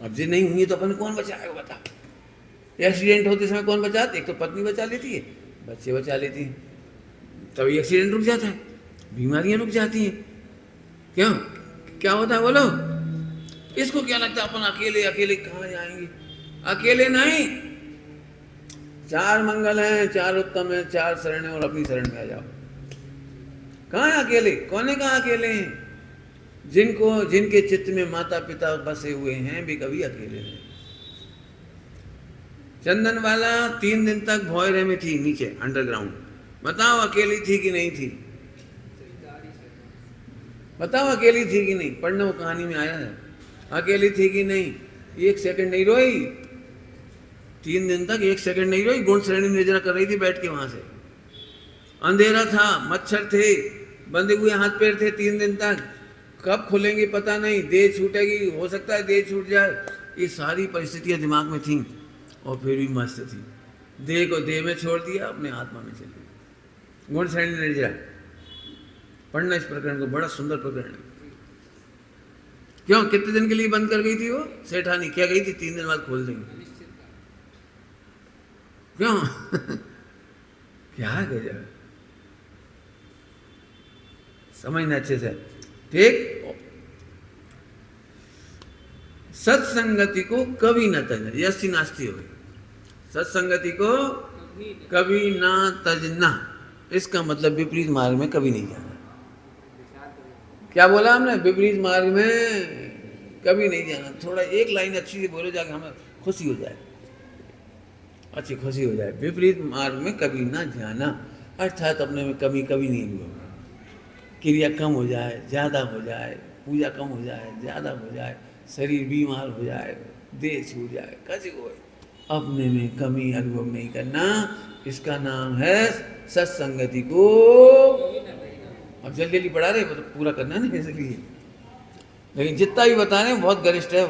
अब जी नहीं हुई तो अपन कौन बचाएगा बता। एक्सीडेंट होते समय कौन बचाते, एक तो पत्नी बचा लेती है, बच्चे बचा लेती हैं, तभी एक्सीडेंट रुक जाता है, बीमारियां रुक जाती हैं। क्यों, क्या होता है बोलो। इसको क्या लगता है अपन अकेले अकेले कहाँ जाएंगे। अकेले नहीं, चार मंगल हैं, चार उत्तम हैं, चार शरण है और अपनी शरण में आ जाओ। कहाँ है अकेले, कौन है कहाँ अकेले हैं। जिनको जिनके चित्त में माता पिता बसे हुए हैं वे कभी अकेले नहीं। चंदन वाला 3 दिन तक भौरे में थी नीचे अंडरग्राउंड, बताओ अकेली थी कि नहीं थी, बताओ अकेली थी कि नहीं। पढ़ना वो कहानी में आया है, अकेली थी कि नहीं। 1 सेकंड नहीं रोई, 3 दिन तक 1 सेकंड नहीं रोई। गुण श्रेणी निर्जरा कर रही थी बैठ के वहां से। अंधेरा था, मच्छर थे, बंधे हुए हाथ पैर थे 3 दिन तक। कब खुलेंगे पता नहीं, देह छूटेगी, हो सकता है देह छूट जाए। ये सारी परिस्थितियां दिमाग में थी और फिर भी मस्त थी। देह को देह में छोड़ दिया, अपने आत्मा में चली गई। गुण श्रेणी निर्जरा पढ़ना इस प्रकरण को, बड़ा सुंदर प्रकरण है। क्यों, कितने दिन के लिए बंद कर गई थी वो सेठानी, क्या गई थी 3 दिन बाद खोल देंगे। क्यों क्या गजब, समझना अच्छे से, ठीक। सत्संगति को कभी न तजना, यस्ति नास्ति हो गई। सत्संगति को कभी ना तजना, इसका मतलब विपरीत मार्ग में कभी नहीं जाना। क्या बोला हमने, विपरीत मार्ग में कभी नहीं जाना। थोड़ा एक लाइन अच्छी सी बोलो जाके हमें खुशी हो जाए, अच्छी खुशी हो जाए। विपरीत मार्ग में कभी ना जाना, अर्थात अपने में कमी कभी नहीं होगा। क्रिया कम हो जाए, ज़्यादा हो जाए, पूजा कम हो जाए, ज़्यादा हो जाए, शरीर बीमार हो जाए, देह छूट जाए, कैसे हो, अपने में कमी अनुभव नहीं करना, इसका नाम है सत्संगति को। अब जल्दी जल्दी पढ़ा रहे, मतलब पूरा करना नहीं इसलिए, लेकिन जितना भी बता रहे हैं बहुत गरिष्ठ है।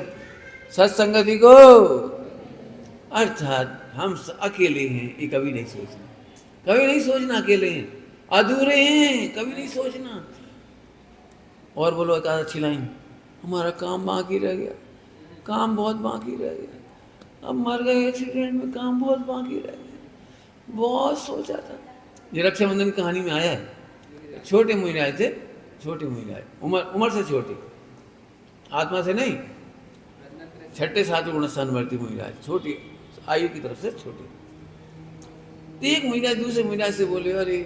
सत्संगति को अर्थात हम अकेले हैं ये कभी नहीं सोचना, कभी नहीं सोचना अकेले हैं, अधूरे हैं, कभी नहीं सोचना। और बोलो एक अच्छी लाइन, हमारा काम बाकी रह गया, काम बहुत बाकी रह गया, अब मर गए एक्सीडेंट में, काम बहुत बाकी रह गया, बहुत सोचा था। ये रक्षाबंधन की कहानी में आया है। छोटे मुहिराज थे, छोटे मुहिराज, उम्र से छोटे, आत्मा से नहीं, 6ठे 7वें गुणस्थान वर्ती मुहिराज, छोटी आयु की तरफ से छोटे। एक मुहिराज दूसरे मुहिराज से बोले, अरे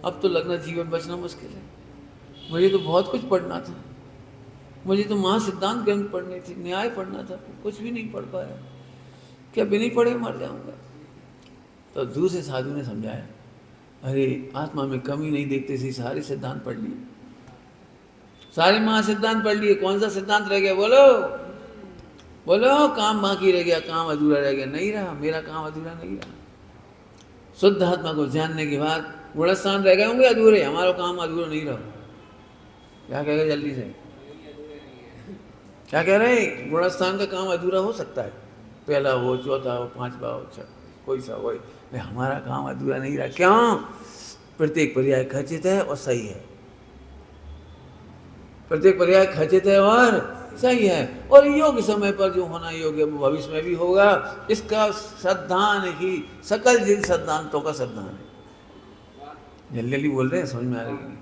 अब तो लगना जीवन बचना मुश्किल है, मुझे तो बहुत कुछ पढ़ना था, मुझे तो महासिद्धांत ग्रंथ पढ़ने थे, न्याय पढ़ना था, कुछ भी नहीं पढ़ पाया, क्या बिना पढ़े मर जाऊंगा। तो दूसरे साधु ने समझाया, अरे आत्मा में कमी नहीं देखते थे, सारे सिद्धांत पढ़ लिए, सारे महासिद्धांत पढ़ लिए, कौन सा सिद्धांत रह गया बोलो, बोलो। काम बाकी रह गया, काम अधूरा रह गया, नहीं रहा, मेरा काम अधूरा नहीं रहा। शुद्ध आत्मा को जानने के बाद गुणस्थान रह गए होंगे अधूरे, हमारा काम अधूरा नहीं रहा। क्या कह रहे जल्दी से, क्या कह रहे, गुणस्थान का काम अधूरा हो सकता है, पहला हो, चौथा हो, 5वां हो, कोई सा हो, हमारा काम अधूरा नहीं रहा। क्यों, प्रत्येक पर्याय खचित है और सही है, प्रत्येक पर्याय खचित है और सही है, और योग्य समय पर जो होना योग्य वो भविष्य में भी होगा। इसका सिद्धांत ही सकल जिन सिद्धांतों का सिद्धांत है। जल्दी जल्दी बोल रहे हैं, समझ में आ रही है।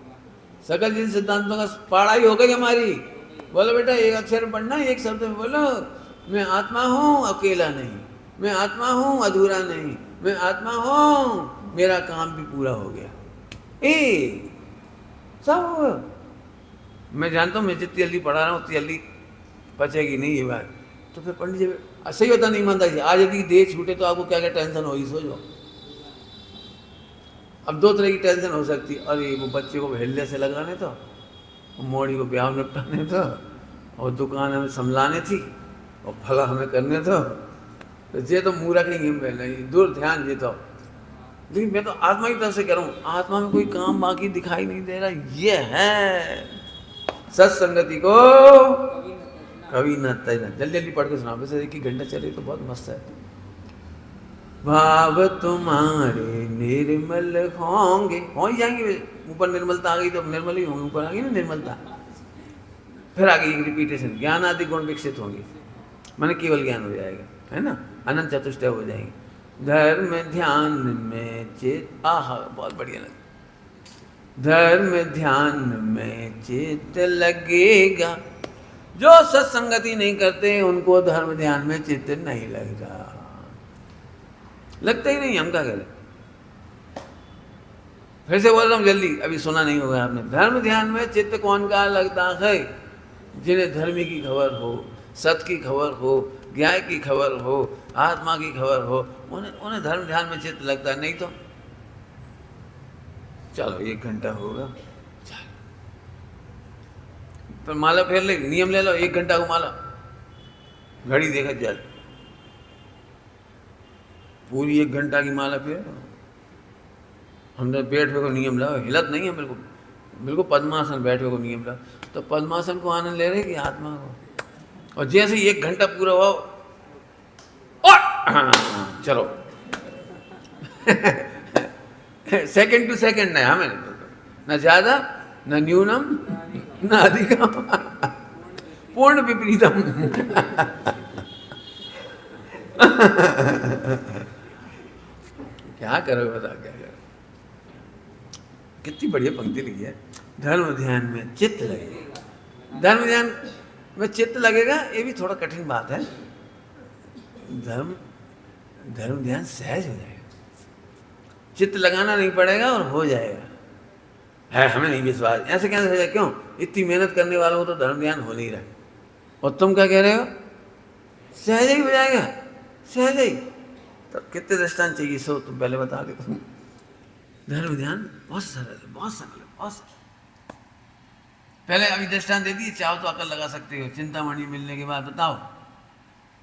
सकल जिन सिद्धांतों का पढ़ाई हो गई हमारी। बोलो बेटा, एक अक्षर पढ़ना, एक शब्द में बोलो, मैं आत्मा हूँ अकेला नहीं, मैं आत्मा हूँ अधूरा नहीं, मैं आत्मा हूँ, मेरा काम भी पूरा हो गया। सब मैं जानता हूँ, मैं जितनी जल्दी पढ़ा रहा हूँ उतनी जल्दी पचेगी नहीं ये बात। तो फिर पंडित जी सही होता नहीं मानता जी, आज यदि देह छूटे तो आपको क्या क्या टेंशन होगी, सोचो। अब दो तरह की टेंशन हो सकती है, अरे वो बच्चे को हिल्ले से लगाने तो, मोड़ी को ब्याह निपटाने तो, और दुकान हमें संभलाने थी, और फला हमें करने तो ये तो मूर्ख ही हिम नहीं दूर ध्यान ये तो। लेकिन मैं तो आत्मा की तरफ से कह रहा हूँ, आत्मा में कोई काम बाकी दिखाई नहीं दे रहा। ये है सत्संगति को कभी न तैना। जल्दी जल्दी पढ़ के सुना, वैसे एक ही घंटा चले तो बहुत मस्त है। भाव तुम्हारे निर्मल होंगे, हो ही जाएंगे। ऊपर निर्मलता आ गई तो निर्मल ही होंगे, ऊपर आ गई ना निर्मलता। फिर आ गई एक रिपीटेशन, ज्ञान आदि गुण विकसित होंगे, माने केवल ज्ञान हो जाएगा, है ना, अनंत चतुष्टय हो जाएंगे। धर्म ध्यान में चित, आहा बहुत बढ़िया लगा। धर्म ध्यान में चित्त लगेगा, जो सत्संगति नहीं करते उनको धर्म ध्यान में चित्त नहीं लगता, लगता ही नहीं। हम क्या करें? फिर से बोल रहा हूँ जल्दी, अभी सुना नहीं होगा आपने। धर्म ध्यान में चित्त कौन का लगता है? जिन्हें धर्म की खबर हो, सत्य की खबर हो, न्याय की खबर हो, आत्मा की खबर हो, उन्हें धर्म ध्यान में चित्त लगता है। नहीं तो चलो 1 घंटा होगा, पर माला फेर ले, नियम ले लो, 1 घंटा को माला, घड़ी देखा जाए, पूरी 1 घंटा की माला फेर। हमने बैठे को नियम लाओ, हिलत नहीं है बिल्कुल, बिल्कुल पद्मासन बैठे को नियम लाओ। तो पद्मासन को आनंद ले रहे कि आत्मा को। और जैसे 1 घंटा पूरा हो, और चलो सेकंड टू सेकंड नहीं, हमें न ज्यादा न न्यूनम न अधिकम, पूर्ण विपरीतम। क्या करोगे बता, क्या करोगे? कितनी बढ़िया पंक्ति लिखी है, धर्म ध्यान में चित्त लगेगा। धर्म ध्यान में चित्त लगेगा, ये भी थोड़ा कठिन बात है। धर्म ध्यान सहज हो जाएगा, चित्त लगाना नहीं पड़ेगा और हो जाएगा। है हमें नहीं विश्वास, ऐसे कैसे हो जाए? क्यों? इतनी मेहनत करने वालों को तो धर्म ध्यान हो नहीं रहा, और तुम क्या कह रहे हो? सहज ही हो जाएगा, सहज ही। तो कितने दृष्टांत चाहिए? सो तुम पहले बता के तुम। धर्म ध्यान बहुत सरल है, बहुत सरल है, बहुत सरल। पहले अभी दृष्टांत दे दिए, चाहो तो अकल लगा सकते हो। चिंतामणि मिलने के बाद बताओ,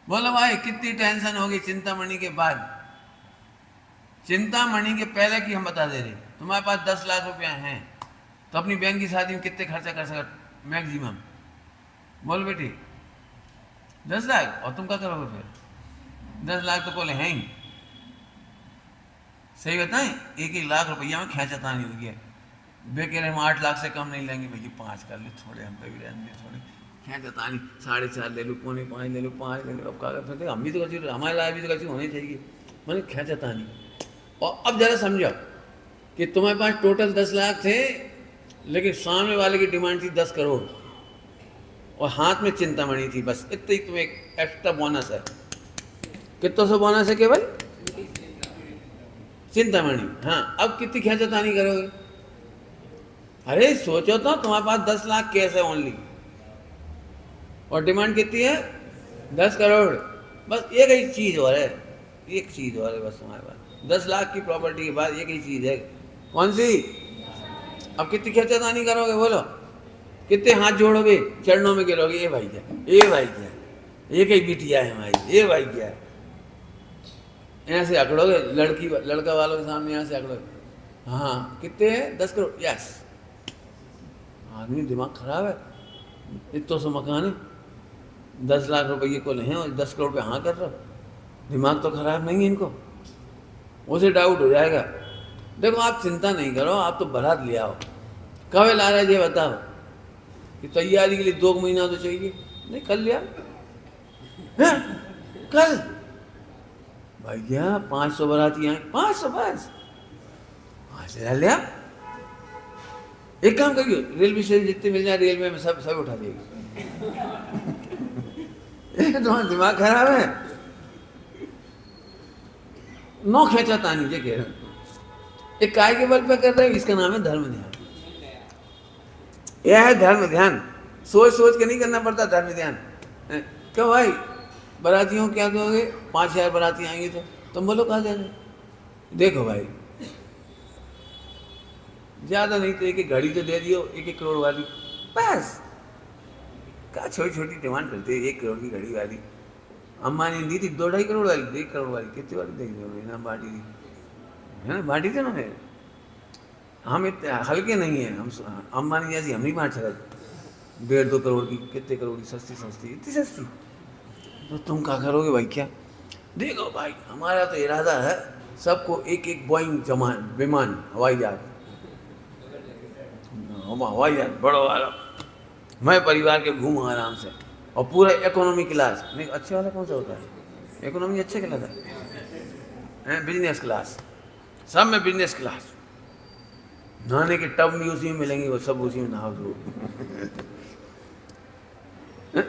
बोलो भाई कितनी टेंशन होगी चिंतामणि के बाद? चिंतामणि के पहले की हम बता दे रहे, तुम्हारे पास 10 लाख रुपया हैं, तो अपनी बहन की शादी में कितने खर्चा कर सकते मैक्सिमम? बोल बेटी 10 लाख। और तुम क्या करोगे फिर? 10 लाख तो बोले हैं ही, सही बताएं? 1-1 लाख रुपया में खेचातानी हो गया। वे कह रहे हम 8 लाख से कम नहीं लेंगे। भैया 5 कर ले, थोड़े हम पे भी रहने दे, थोड़े खेचातानी 4.5 ले लो, 4.25 ले लो, 5 ले लो। अब क्या करते? हम भी तो कच्ची, हमारे लाइफ भी तो कच्ची होनी चाहिए, मैंने खेचातानी। और अब जरा समझो कि तुम्हारे पास टोटल 10 लाख थे, लेकिन सामने वाले की डिमांड थी 10 करोड़, और हाथ में चिंतामणि थी, बस इतनी तुम्हें एक्स्ट्रा बोनस है। कितनों से बोनस है? केवल चिंतामणि। हाँ, अब कितनी खेचातानी करोगे? अरे सोचो तो, तुम्हारे पास 10 लाख कैश है ओनली, और डिमांड कितनी है? 10 करोड़। बस एक ही चीज और है, एक चीज और है बस तुम्हारे पास। 10 लाख की प्रॉपर्टी के बाद एक ही चीज है, कौन सी? अब कितनी खेचातानी करोगे? बोलो कितने हाथ जोड़ोगे, चरणों में गिरोगे? ये भाई क्या, ये भाई क्या, ये कहीं बिटिया है हमारी, ये भाई क्या है? ऐसे अकड़ोगे लड़का वालों के सामने, यहाँ से अकड़ोगे। हाँ कितने हैं? 10 करोड़। यस, आदमी दिमाग खराब है। इतने से मकान है, 10 लाख रुपये को हैं और 10 करोड़ पे हाँ कर रहा। दिमाग तो खराब नहीं है इनको, उसे डाउट हो जाएगा। देखो आप चिंता नहीं करो, आप तो बारात ले आओ। कब ला रहा है ये बताओ? कि तैयारी के लिए 2 महीना तो चाहिए। नहीं कल लिया, कल भैया 500 बाराती आए, 500 बस, 5,000 लिया। एक काम करिए, रेलवे स्टेशन जितने मिल जाए रेलवे में सब उठा देगी। तुम्हारा दिमाग खराब है। 9 खेचातानी ये कह रहे हैं। एक काय के बल पे कर रहे हैं, इसका नाम है धर्म ध्यान। यह है धर्म ध्यान। सोच सोच के नहीं करना पड़ता धर्म ध्यान। क्यों भाई बारातियों क्या दोगे? 5,000 बाराती आएंगी तो तुम बोलो कहाँ जाने। देखो भाई ज़्यादा नहीं तो एक एक घड़ी तो दे दियो 1-1 करोड़ वाली, बस। क्या छोटी छोटी डिमांड करते हैं, 1 करोड़ की घड़ी वाली। अम्बानी दी थी 2-2.5 करोड़ वाली, 1 करोड़ वाली कितनी वाली दी ना, बांटी थी, है ना, बांटी थी ना। हम इतने हल्के नहीं हैं, हम अम्बानी जैसी हम नहीं बांट सकते 1.5-2 करोड़ की, कितने करोड़ की, सस्ती सस्ती, इतनी सस्ती। तो तुम क्या करोगे भाई? क्या देखो भाई, हमारा तो इरादा है सबको 1-1 बोइंग विमान, हवाई जहाज, हवाई जहाज बड़ा वाला, मैं परिवार के घूमूँ आराम से, और पूरा इकोनॉमी क्लास। नहीं, अच्छे वाला कौन सा होता है? इकोनॉमी अच्छे क्लास है, बिजनेस क्लास, सब में बिजनेस क्लास। नहाने के टब भी उसी में मिलेंगे, वो सब उसी में नहाओ दो।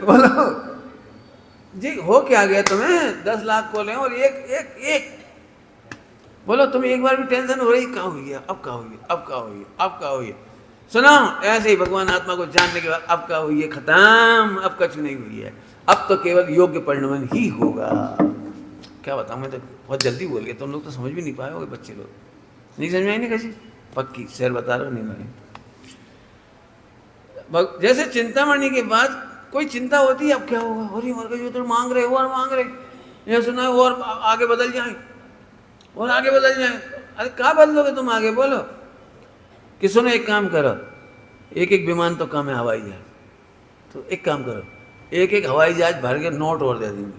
बोलो जी, हो क्या गया तुम्हें? 10 लाख खोले और एक एक एक बोलो, तुम्हें एक बार भी टेंशन हो रही कहाँ हुई है, अब कहाँ हुई है, अब कहाँ हुई है, अब कहाँ हुई है? सुनो, ऐसे ही भगवान आत्मा को जानने के बाद अब क्या हुई है, खत्म, अब कुछ नहीं हुई है, अब तो केवल योग्य परिणमन ही होगा। क्या बताऊँ, मैं तो बहुत जल्दी बोल गया, तुम लोग तो समझ भी नहीं पाए होगे, बच्चे लोग नहीं समझ में आई। नहीं कैसी पक्की शेर बता रहा हूँ, नहीं मैं। जैसे चिंतामणि के बाद कोई चिंता होती है, अब क्या होगा, अरे मर गई, तो मांग रहे और मांग रहे, ये सुना है और आगे बदल जाए, और आगे बदल जाए। अरे कहाँ बदलोगे तुम आगे, बोलो। कि सुनो, एक काम करो, 1-1 विमान तो कम है, हवाई जहाज, तो एक काम करो, 1-1 हवाई जहाज भर के नोट और दे देंगे,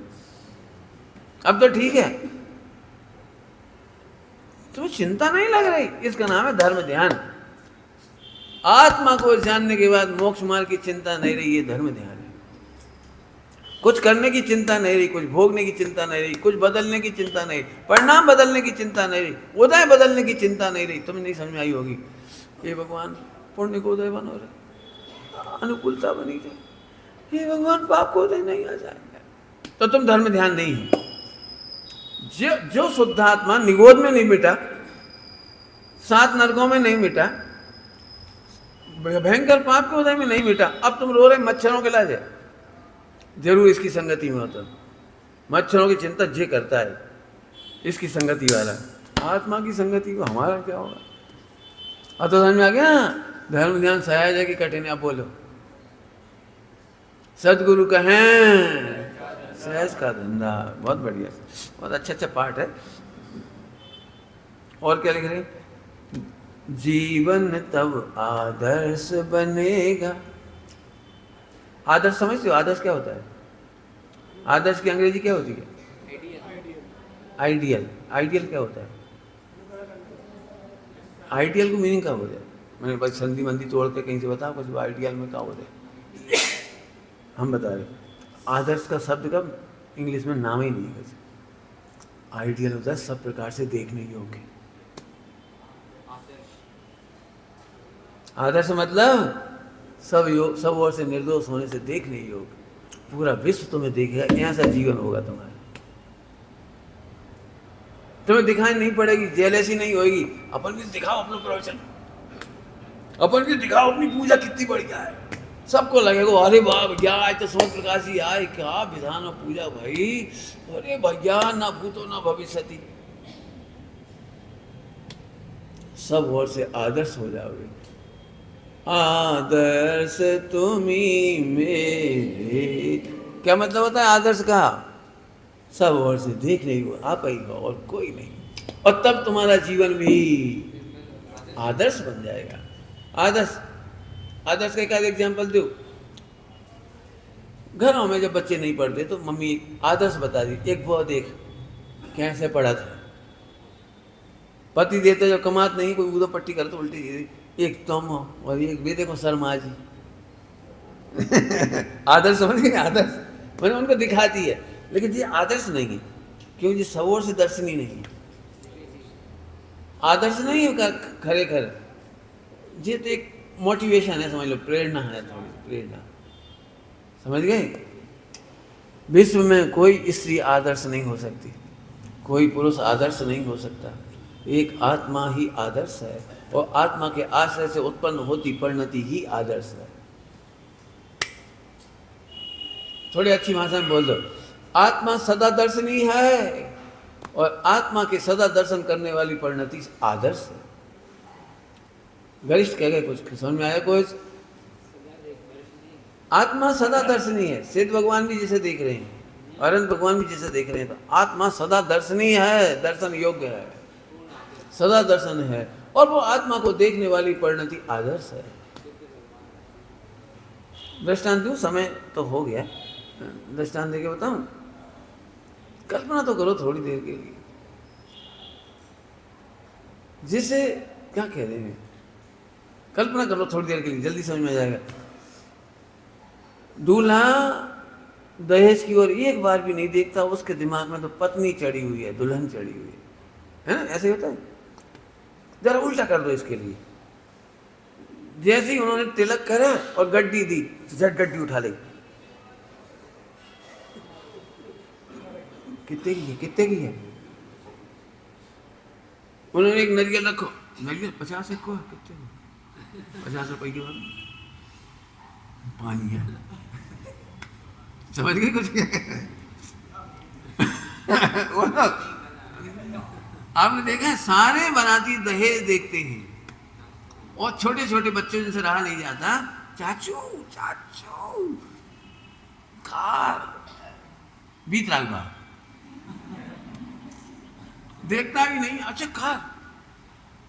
अब तो ठीक है। तुम्हें चिंता नहीं लग रही, इसका नाम है धर्म ध्यान। आत्मा को जानने के बाद मोक्ष मार्ग की चिंता नहीं रही, ये धर्म ध्यान है। कुछ करने की चिंता नहीं रही, कुछ भोगने की चिंता नहीं रही, कुछ बदलने की चिंता नहीं, परिणाम बदलने की चिंता नहीं रही, उदय बदलने की चिंता नहीं रही। तुम्हें नहीं समझ में आई होगी, ये भगवान पुण्य को उदय बनो रहे, अनुकूलता बनी जाए, ये भगवान पाप को उदय नहीं आ जाएगा, तो तुम धर्म ध्यान नहीं है। जो शुद्धात्मा निगोद में नहीं मिटा, 7 नरकों में नहीं मिटा, भयंकर पाप के उदय में नहीं मिटा, अब तुम रो रहे मच्छरों के लाजे, जरूर इसकी संगति में होता। मच्छरों की चिंता जे करता है, इसकी संगति वाला। आत्मा की संगति को हमारा क्या होगा? अब तो समझ में आ गया, धर्म ध्यान सहज है कि कठिन है? आप बोलो। सदगुरु कहें सहज का धंधा। बहुत बढ़िया, बहुत अच्छा पाठ है। और क्या लिख रहे? जीवन तब आदर्श बनेगा। आदर्श समझते हो? आदर्श क्या होता है? आदर्श की अंग्रेजी क्या होती है? आइडियल। आइडियल क्या होता है? आइडियल को मीनिंग क्या हो जाए? मैंने भाई संधि मंदी तोड़ के कहीं से बताओ कुछ, आइडियल में क्या हो जाए? हम बता रहे आदर्श का शब्द का इंग्लिश में नाम ही नहीं है। आइडियल होता है सब प्रकार से देखने योग्य। आदर्श मतलब सब ओर से निर्दोष होने से देखने योग्य। पूरा विश्व तुम्हें देखेगा, ऐसा जीवन होगा तुम्हारा। तुम्हें दिखाई नहीं पड़ेगी, जेलसी नहीं होगी। अपन भी दिखाओ अपना प्रवचन, अपन भी दिखाओ अपनी पूजा कितनी बढ़िया है, सबको लगेगा अरे वाह भैया आज तो सोम प्रकाश जी आए, क्या विधान और पूजा भाई, अरे भैया ना भूतो ना भविष्यति। सब ओर से आदर्श हो जाओगे। आदर्श तुम्ही मेरे, क्या मतलब होता है आदर्श का? सब ओर से देख नहीं हो, आप ही हो और कोई नहीं, और तब तुम्हारा जीवन भी आदर्श बन जाएगा। आदर्श आदर्श का एक एग्जाम्पल दो। घरों में जब बच्चे नहीं पढ़ते तो मम्मी आदर्श बता दी, एक वो देख कैसे पढ़ा था। पति देते जब कमात नहीं, कोई उधर पट्टी करते उल्टी सीधी, एक तुम हो और एक वे देखो शर्मा जी। आदर्श समझ गए? आदर्श मैंने उनको दिखाती है, लेकिन ये आदर्श नहीं है, क्योंकि ये सब ओर से दर्शनी नहीं है। आदर्श नहीं है खरे खर, ये तो एक मोटिवेशन है, समझ लो, प्रेरणा है, थोड़ी प्रेरणा। समझ गए? विश्व में कोई स्त्री आदर्श नहीं हो सकती, कोई पुरुष आदर्श नहीं हो सकता, एक आत्मा ही आदर्श है, और आत्मा के आश्रय से उत्पन्न होती परिणति ही आदर्श है। थोड़ी अच्छी भाषा में बोल दो, आत्मा सदा दर्शनी है, और आत्मा के सदा दर्शन करने वाली परिणति आदर्श है। गरिष्ठ कह गए, कुछ समझ में आया कुछ? आत्मा सदा दर्शनीय है। सिद्ध भगवान भी जिसे देख रहे हैं, अनंत भगवान भी जिसे देख रहे हैं, तो आत्मा सदा दर्शनीय है, दर्शन योग्य है, सदा दर्शन है। और वो आत्मा को देखने वाली परिणति आदर्श है। दृष्टांत दूं? समय तो हो गया, दृष्टांत देके बताऊं? कल्पना तो करो थोड़ी देर के लिए, जिसे क्या कह रहे हैं, कल्पना करो थोड़ी देर के लिए, जल्दी समझ में आ जाएगा। दूल्हा दहेज की ओर एक बार भी नहीं देखता, उसके दिमाग में तो पत्नी चढ़ी हुई है, दुल्हन चढ़ी हुई है ना? ऐसे होता है। जरा उल्टा कर दो इसके लिए। जैसे ही उन्होंने तिलक करा और गड्डी दी, झट गड्डी उठा ली। कितने की है? कितने की है? उन्होंने एक नरियल रखो, नरियल 50 एक को, कितने को? 50 रुपए की बात, पानी है। समझ गए कुछ? आपने देखा है, सारे बाराती दहेज देखते हैं, और छोटे छोटे बच्चों जिनसे रहा नहीं जाता, चाचू चाचू कार, बीत राग बार देखता भी नहीं, अच्छा कार,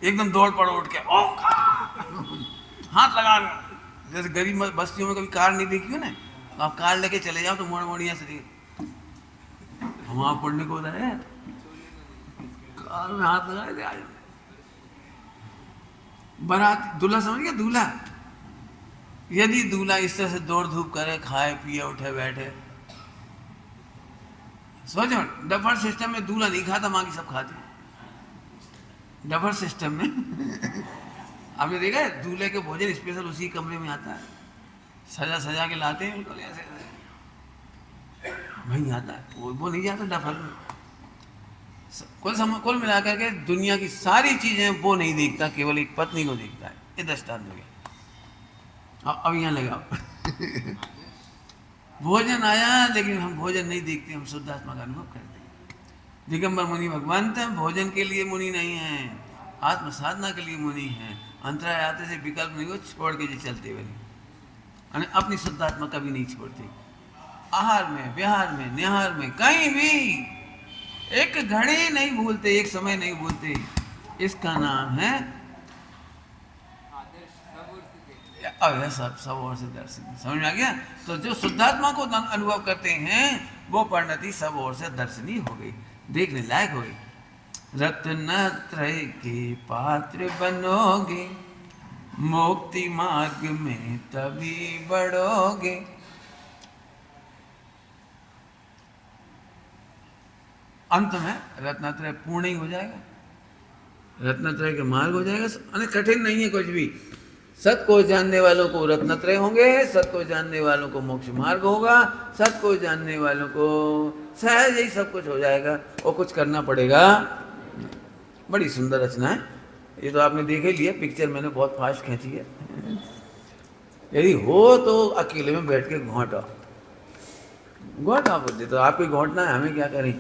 एकदम दौड़ पड़ो उठ के, ओ कार, हाथ लगा। जैसे गरीब बस्तियों में कभी कार नहीं देखी हो ना, तो आप कार लेके चले जाओ तो मोड़ मोड़िया से हम वहां पढ़ने को होता है, कार में हाथ लगाए थे। आज बारात दूल्हा, समझ गया? दूल्हा, यदि दूल्हा इस तरह से दौड़ धूप करे, खाए पिए, उठे बैठे, सोचो डफर सिस्टम में दूल्हा नहीं खाता, माँ की सब खाती। डफर सिस्टम में आपने देखा है, दूल्हे के भोजन स्पेशल उसी कमरे में आता है, सजा सजा के लाते हैं उनको, ऐसे वहीं आता है, वो नहीं जाता डफर में। कुल मिलाकर के दुनिया की सारी चीजें वो नहीं देखता, केवल एक पत्नी को देखता है। ये दृष्टांत हो गया। अब यहाँ लगाओ। भोजन आया, लेकिन हम भोजन नहीं देखते, हम शुद्धात्मा का अनुभव करते हैं। दिगंबर मुनि भगवान थे, भोजन के लिए मुनि नहीं है, आत्म साधना के लिए मुनि है। अंतराय आते से विकल्प नहीं हो, छोड़ के जी चलते बने, अपनी शुद्धात्मा कभी नहीं छोड़ते। आहार में, विहार में, निहार में, कहीं भी एक घड़ी नहीं भूलते, एक समय नहीं भूलते। इसका नाम है अब सब ओर से दर्शनी। समझ में आ गया? तो जो शुद्धात्मा को अनुभव करते हैं, वो परिणति सब ओर से दर्शनी हो गई, देखने लायक हो गई। रत्नत्रय के पात्र बनोगे, मुक्ति मार्ग में तभी बढ़ोगे। अंत में रत्नत्रय पूर्ण ही हो जाएगा, रत्नत्रय के मार्ग हो जाएगा। कठिन नहीं है कुछ भी। सत को जानने वालों को रत्नत्रय होंगे, सत को जानने वालों को मोक्ष मार्ग होगा, सत को जानने वालों को सहज ही सब कुछ हो जाएगा, और कुछ करना पड़ेगा। बड़ी सुंदर रचना है ये, तो आपने देख ही लिया, पिक्चर मैंने बहुत फास्ट खींची है। यदि हो तो अकेले में बैठ के घोंटा बोलते, तो आपको घोंटना है, हमें क्या करें।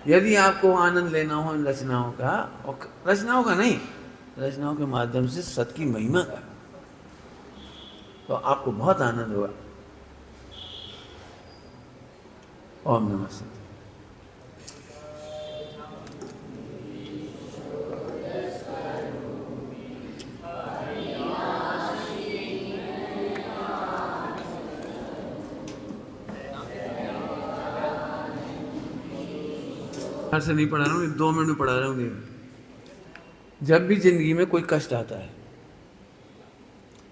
यदि आपको आनंद लेना हो इन रचनाओं का, और रचनाओं का नहीं, रचनाओं के माध्यम से सत की महिमा का, तो आपको बहुत आनंद होगा। ओम नमः शिवाय। से नहीं पढ़ा रहा हूँ, 2 मिनट में पढ़ा रहा हूँ। जब भी जिंदगी में कोई कष्ट आता है,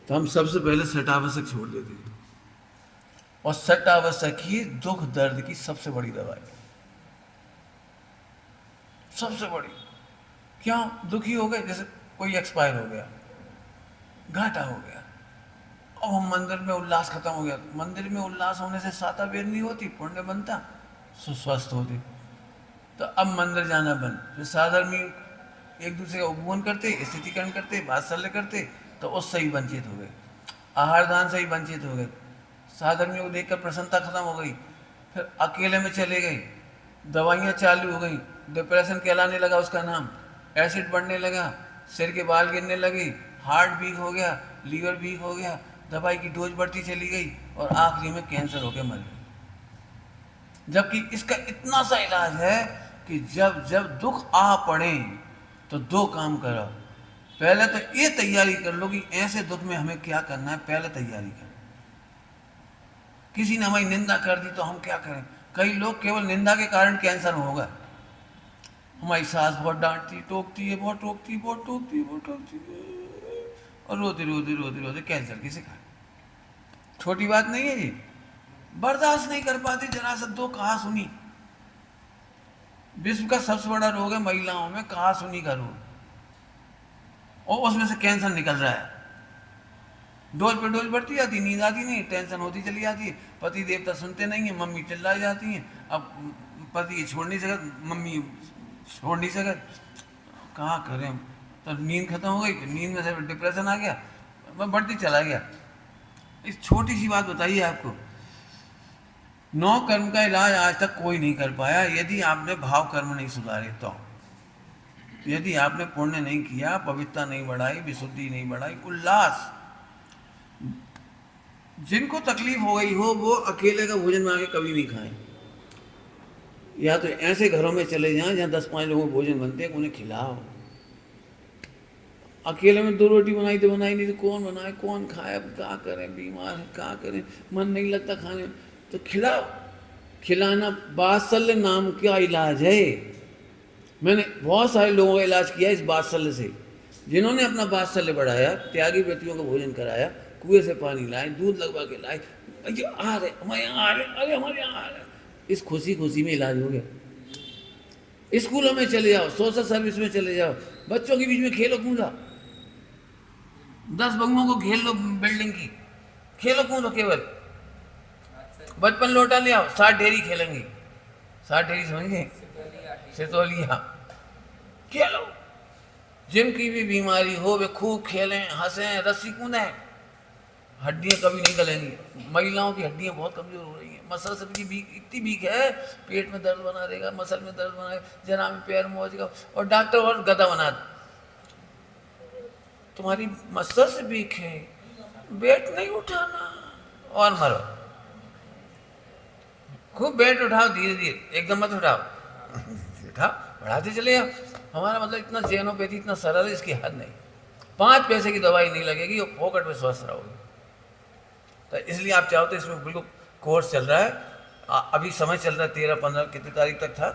तो हम सबसे पहले सटावश्यक छोड़ देते हैं, और सटावश्यक ही दुख दर्द की सबसे बड़ी दवा है, सबसे बड़ी। क्यों? दुखी हो गए, जैसे कोई एक्सपायर हो गया, घाटा हो गया, अब हम मंदिर में उल्लास खत्म हो गया। मंदिर में उल्लास होने से साता बेर नहीं होती, पुण्य बनता, सुस्वस्थ होते। तो अब मंदिर जाना बंद, फिर साधर्मी एक दूसरे का उपवन करते, स्थितिकरण करते, वात्सल्य करते, तो उससे ही वंचित हो गए, आहार दान से ही वंचित हो गए। साधर्मियों को देखकर प्रसन्नता खत्म हो गई, फिर अकेले में चले गए, दवाइयाँ चालू हो गई, डिप्रेशन कहलाने लगा उसका नाम, एसिड बढ़ने लगा, सिर के बाल गिरने लगे, हार्ट वीक हो गया, लीवर वीक हो गया, दवाई की डोज बढ़ती चली गई और आखिरी में कैंसर होकर मर गई। जबकि इसका इतना सा इलाज है कि जब जब दुख आ पड़े तो दो काम करो। पहले तो ये तैयारी कर लो कि ऐसे दुख में हमें क्या करना है, पहले तैयारी करो। किसी ने हमारी निंदा कर दी तो हम क्या करें? कई लोग केवल निंदा के कारण कैंसर होगा। हमारी सास बहुत डांटती टोकती है, बहुत टोकती है, बहुत टोकती है, बहुत टोकती है, और रोते रोते रोते रोते कैंसर की शिकार। छोटी बात नहीं है जी। बर्दाश्त नहीं कर पाती जरा सा दो कहा सुनी। विश्व का सबसे बड़ा रोग है महिलाओं में कहा सुनी का रोग, और उसमें से कैंसर निकल रहा है। डोज पे डोज बढ़ती जाती, नींद आती नहीं, टेंशन होती चली जाती है, पति देवता सुनते नहीं है, मम्मी चिल्लाई जाती हैं, अब पति छोड़ नहीं सकते, मम्मी छोड़ नहीं सकते, कहाँ करें? तो नींद खत्म हो गई, नींद में से डिप्रेशन आ गया, मैं बढ़ती चला गया। इस छोटी सी बात बताइए आपको, 9 कर्म का इलाज आज तक कोई नहीं कर पाया। यदि आपने भाव कर्म नहीं सुधारे तो, यदि आपने पुण्य नहीं किया, पवित्रता नहीं बढ़ाई, विशुद्धि नहीं बढ़ाई, उल्लास। जिनको तकलीफ हो गई हो वो अकेले का भोजन मांगे कभी नहीं खाएं। या तो ऐसे घरों में चले जाएं जहाँ 10-5 लोगों को भोजन बनते हैं, उन्हें खिलाओ। अकेले में 2 रोटी बनाई तो बनाई, नहीं तो कौन बनाए, कौन खाए? अब क्या करें, बीमार है, क्या करें, मन नहीं लगता खाने, तो खिलाओ। खिलाना बात्सल्य नाम का इलाज है। मैंने बहुत सारे लोगों का इलाज किया इस बात्सल्य से, जिन्होंने अपना बात्सल्य बढ़ाया, त्यागी व्यक्तियों को भोजन कराया, कुएं से पानी लाए, दूध लगवा के लाए, ये आ रहे हमारे यहाँ आ रहे, अरे हमारे यहाँ आ रहे, इस खुशी खुशी में इलाज हो गया। स्कूलों में चले जाओ, सोशल सर्विस में चले जाओ, बच्चों के बीच में खेलो कूदा, 10 बंगों को खेल लो, बिल्डिंग की खेलो कूदो, केवल बचपन लौटा ले आओ, 60 ढेरी खेलेंगे। 60 ढेरी समझेंगे? सितौलिया खेलो। जिनकी भी बीमारी हो वे खूब खेलें, हंसें, रस्सी कूदें, हड्डियां कभी नहीं गलेंगी। महिलाओं की हड्डियां बहुत कमजोर हो रही हैं, मसल सब की वीक, इतनी वीक है, पेट में दर्द बना रहेगा, मसल में दर्द बना, जना में पैर मोच का, और डॉक्टर और गधा बना, तुम्हारी मसल से वीक है, वेट नहीं उठाना, और मरो। खूब वेट उठाओ, धीरे धीरे, एकदम मत उठाओ, उठाओ, बढ़ाते चले जाओ। हमारा मतलब इतना जेनोपैथी इतना सरल है, इसकी हद नहीं। 5 पैसे की दवाई नहीं लगेगी और फोकट में स्वस्थ रहोगे। तो इसलिए आप चाहो तो इसमें बिल्कुल कोर्स चल रहा है, अभी समय चल रहा है, 13-15 कितनी तारीख तक था,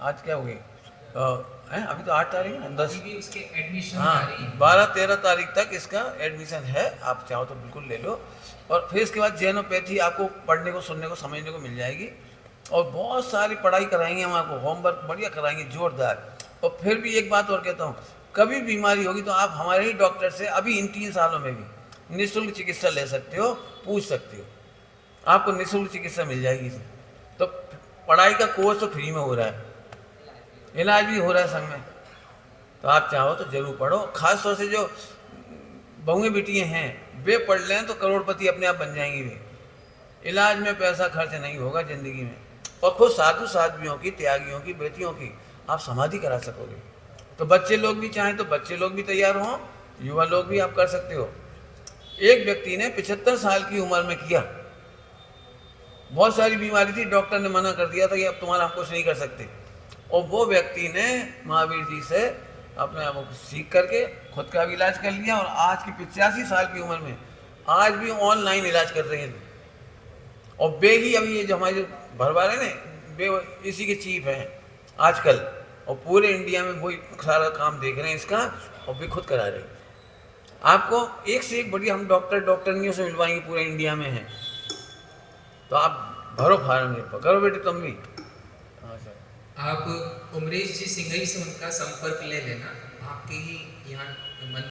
आज क्या हो गई है, अभी तो 8 तारीख है, 10 इसके एडमिशन, हाँ 12-13 तारीख तक इसका एडमिशन है। आप चाहो तो बिल्कुल ले लो, और फिर इसके बाद जेनोपैथी आपको पढ़ने को, सुनने को, समझने को मिल जाएगी, और बहुत सारी पढ़ाई कराएंगे हम आपको, होमवर्क बढ़िया कराएंगे, जोरदार। और फिर भी एक बात और कहता हूँ, कभी बीमारी होगी तो आप हमारे ही डॉक्टर से अभी इन 3 सालों में भी निःशुल्क चिकित्सा ले सकते हो, पूछ सकते हो, आपको निःशुल्क चिकित्सा मिल जाएगी इसमें। तो पढ़ाई का कोर्स तो फ्री में हो रहा है, इलाज भी हो रहा है संग में, तो आप चाहो तो जरूर पढ़ो। खास तौर से जो बहुएं बेटियाँ हैं वे पढ़ लें तो करोड़पति अपने आप बन जाएंगी वे। इलाज में पैसा खर्च नहीं होगा ज़िंदगी में, और खुद साधु साध्वियों की, त्यागियों की, बेटियों की आप समाधि करा सकोगे। तो बच्चे लोग भी चाहें तो बच्चे लोग भी तैयार हों, युवा लोग भी आप कर सकते हो। एक व्यक्ति ने 75 साल की उम्र में किया, बहुत सारी बीमारी थी, डॉक्टर ने मना कर दिया था कि अब तुम्हारा हम कुछ नहीं कर सकते, और वो व्यक्ति ने महावीर जी से अपने आप को सीख करके खुद का भी इलाज कर लिया, और आज की 85 साल की उम्र में आज भी ऑनलाइन इलाज कर रहे हैं। और वे ही अभी ये जो हमारे भरवा रहे हैं, वे इसी के चीफ हैं आजकल, और पूरे इंडिया में वही सारा काम देख रहे हैं इसका, और वे खुद करा रहे हैं। आपको एक से एक बढ़िया हम डॉक्टरनियों से मिलवाएंगे, पूरे इंडिया में हैं, तो आप भरो फार्म में, करो बेटे तुम भी। हाँ सर, आप उमरेश जी सिंघई से उनका संपर्क ले लेना, आपके ही यहाँ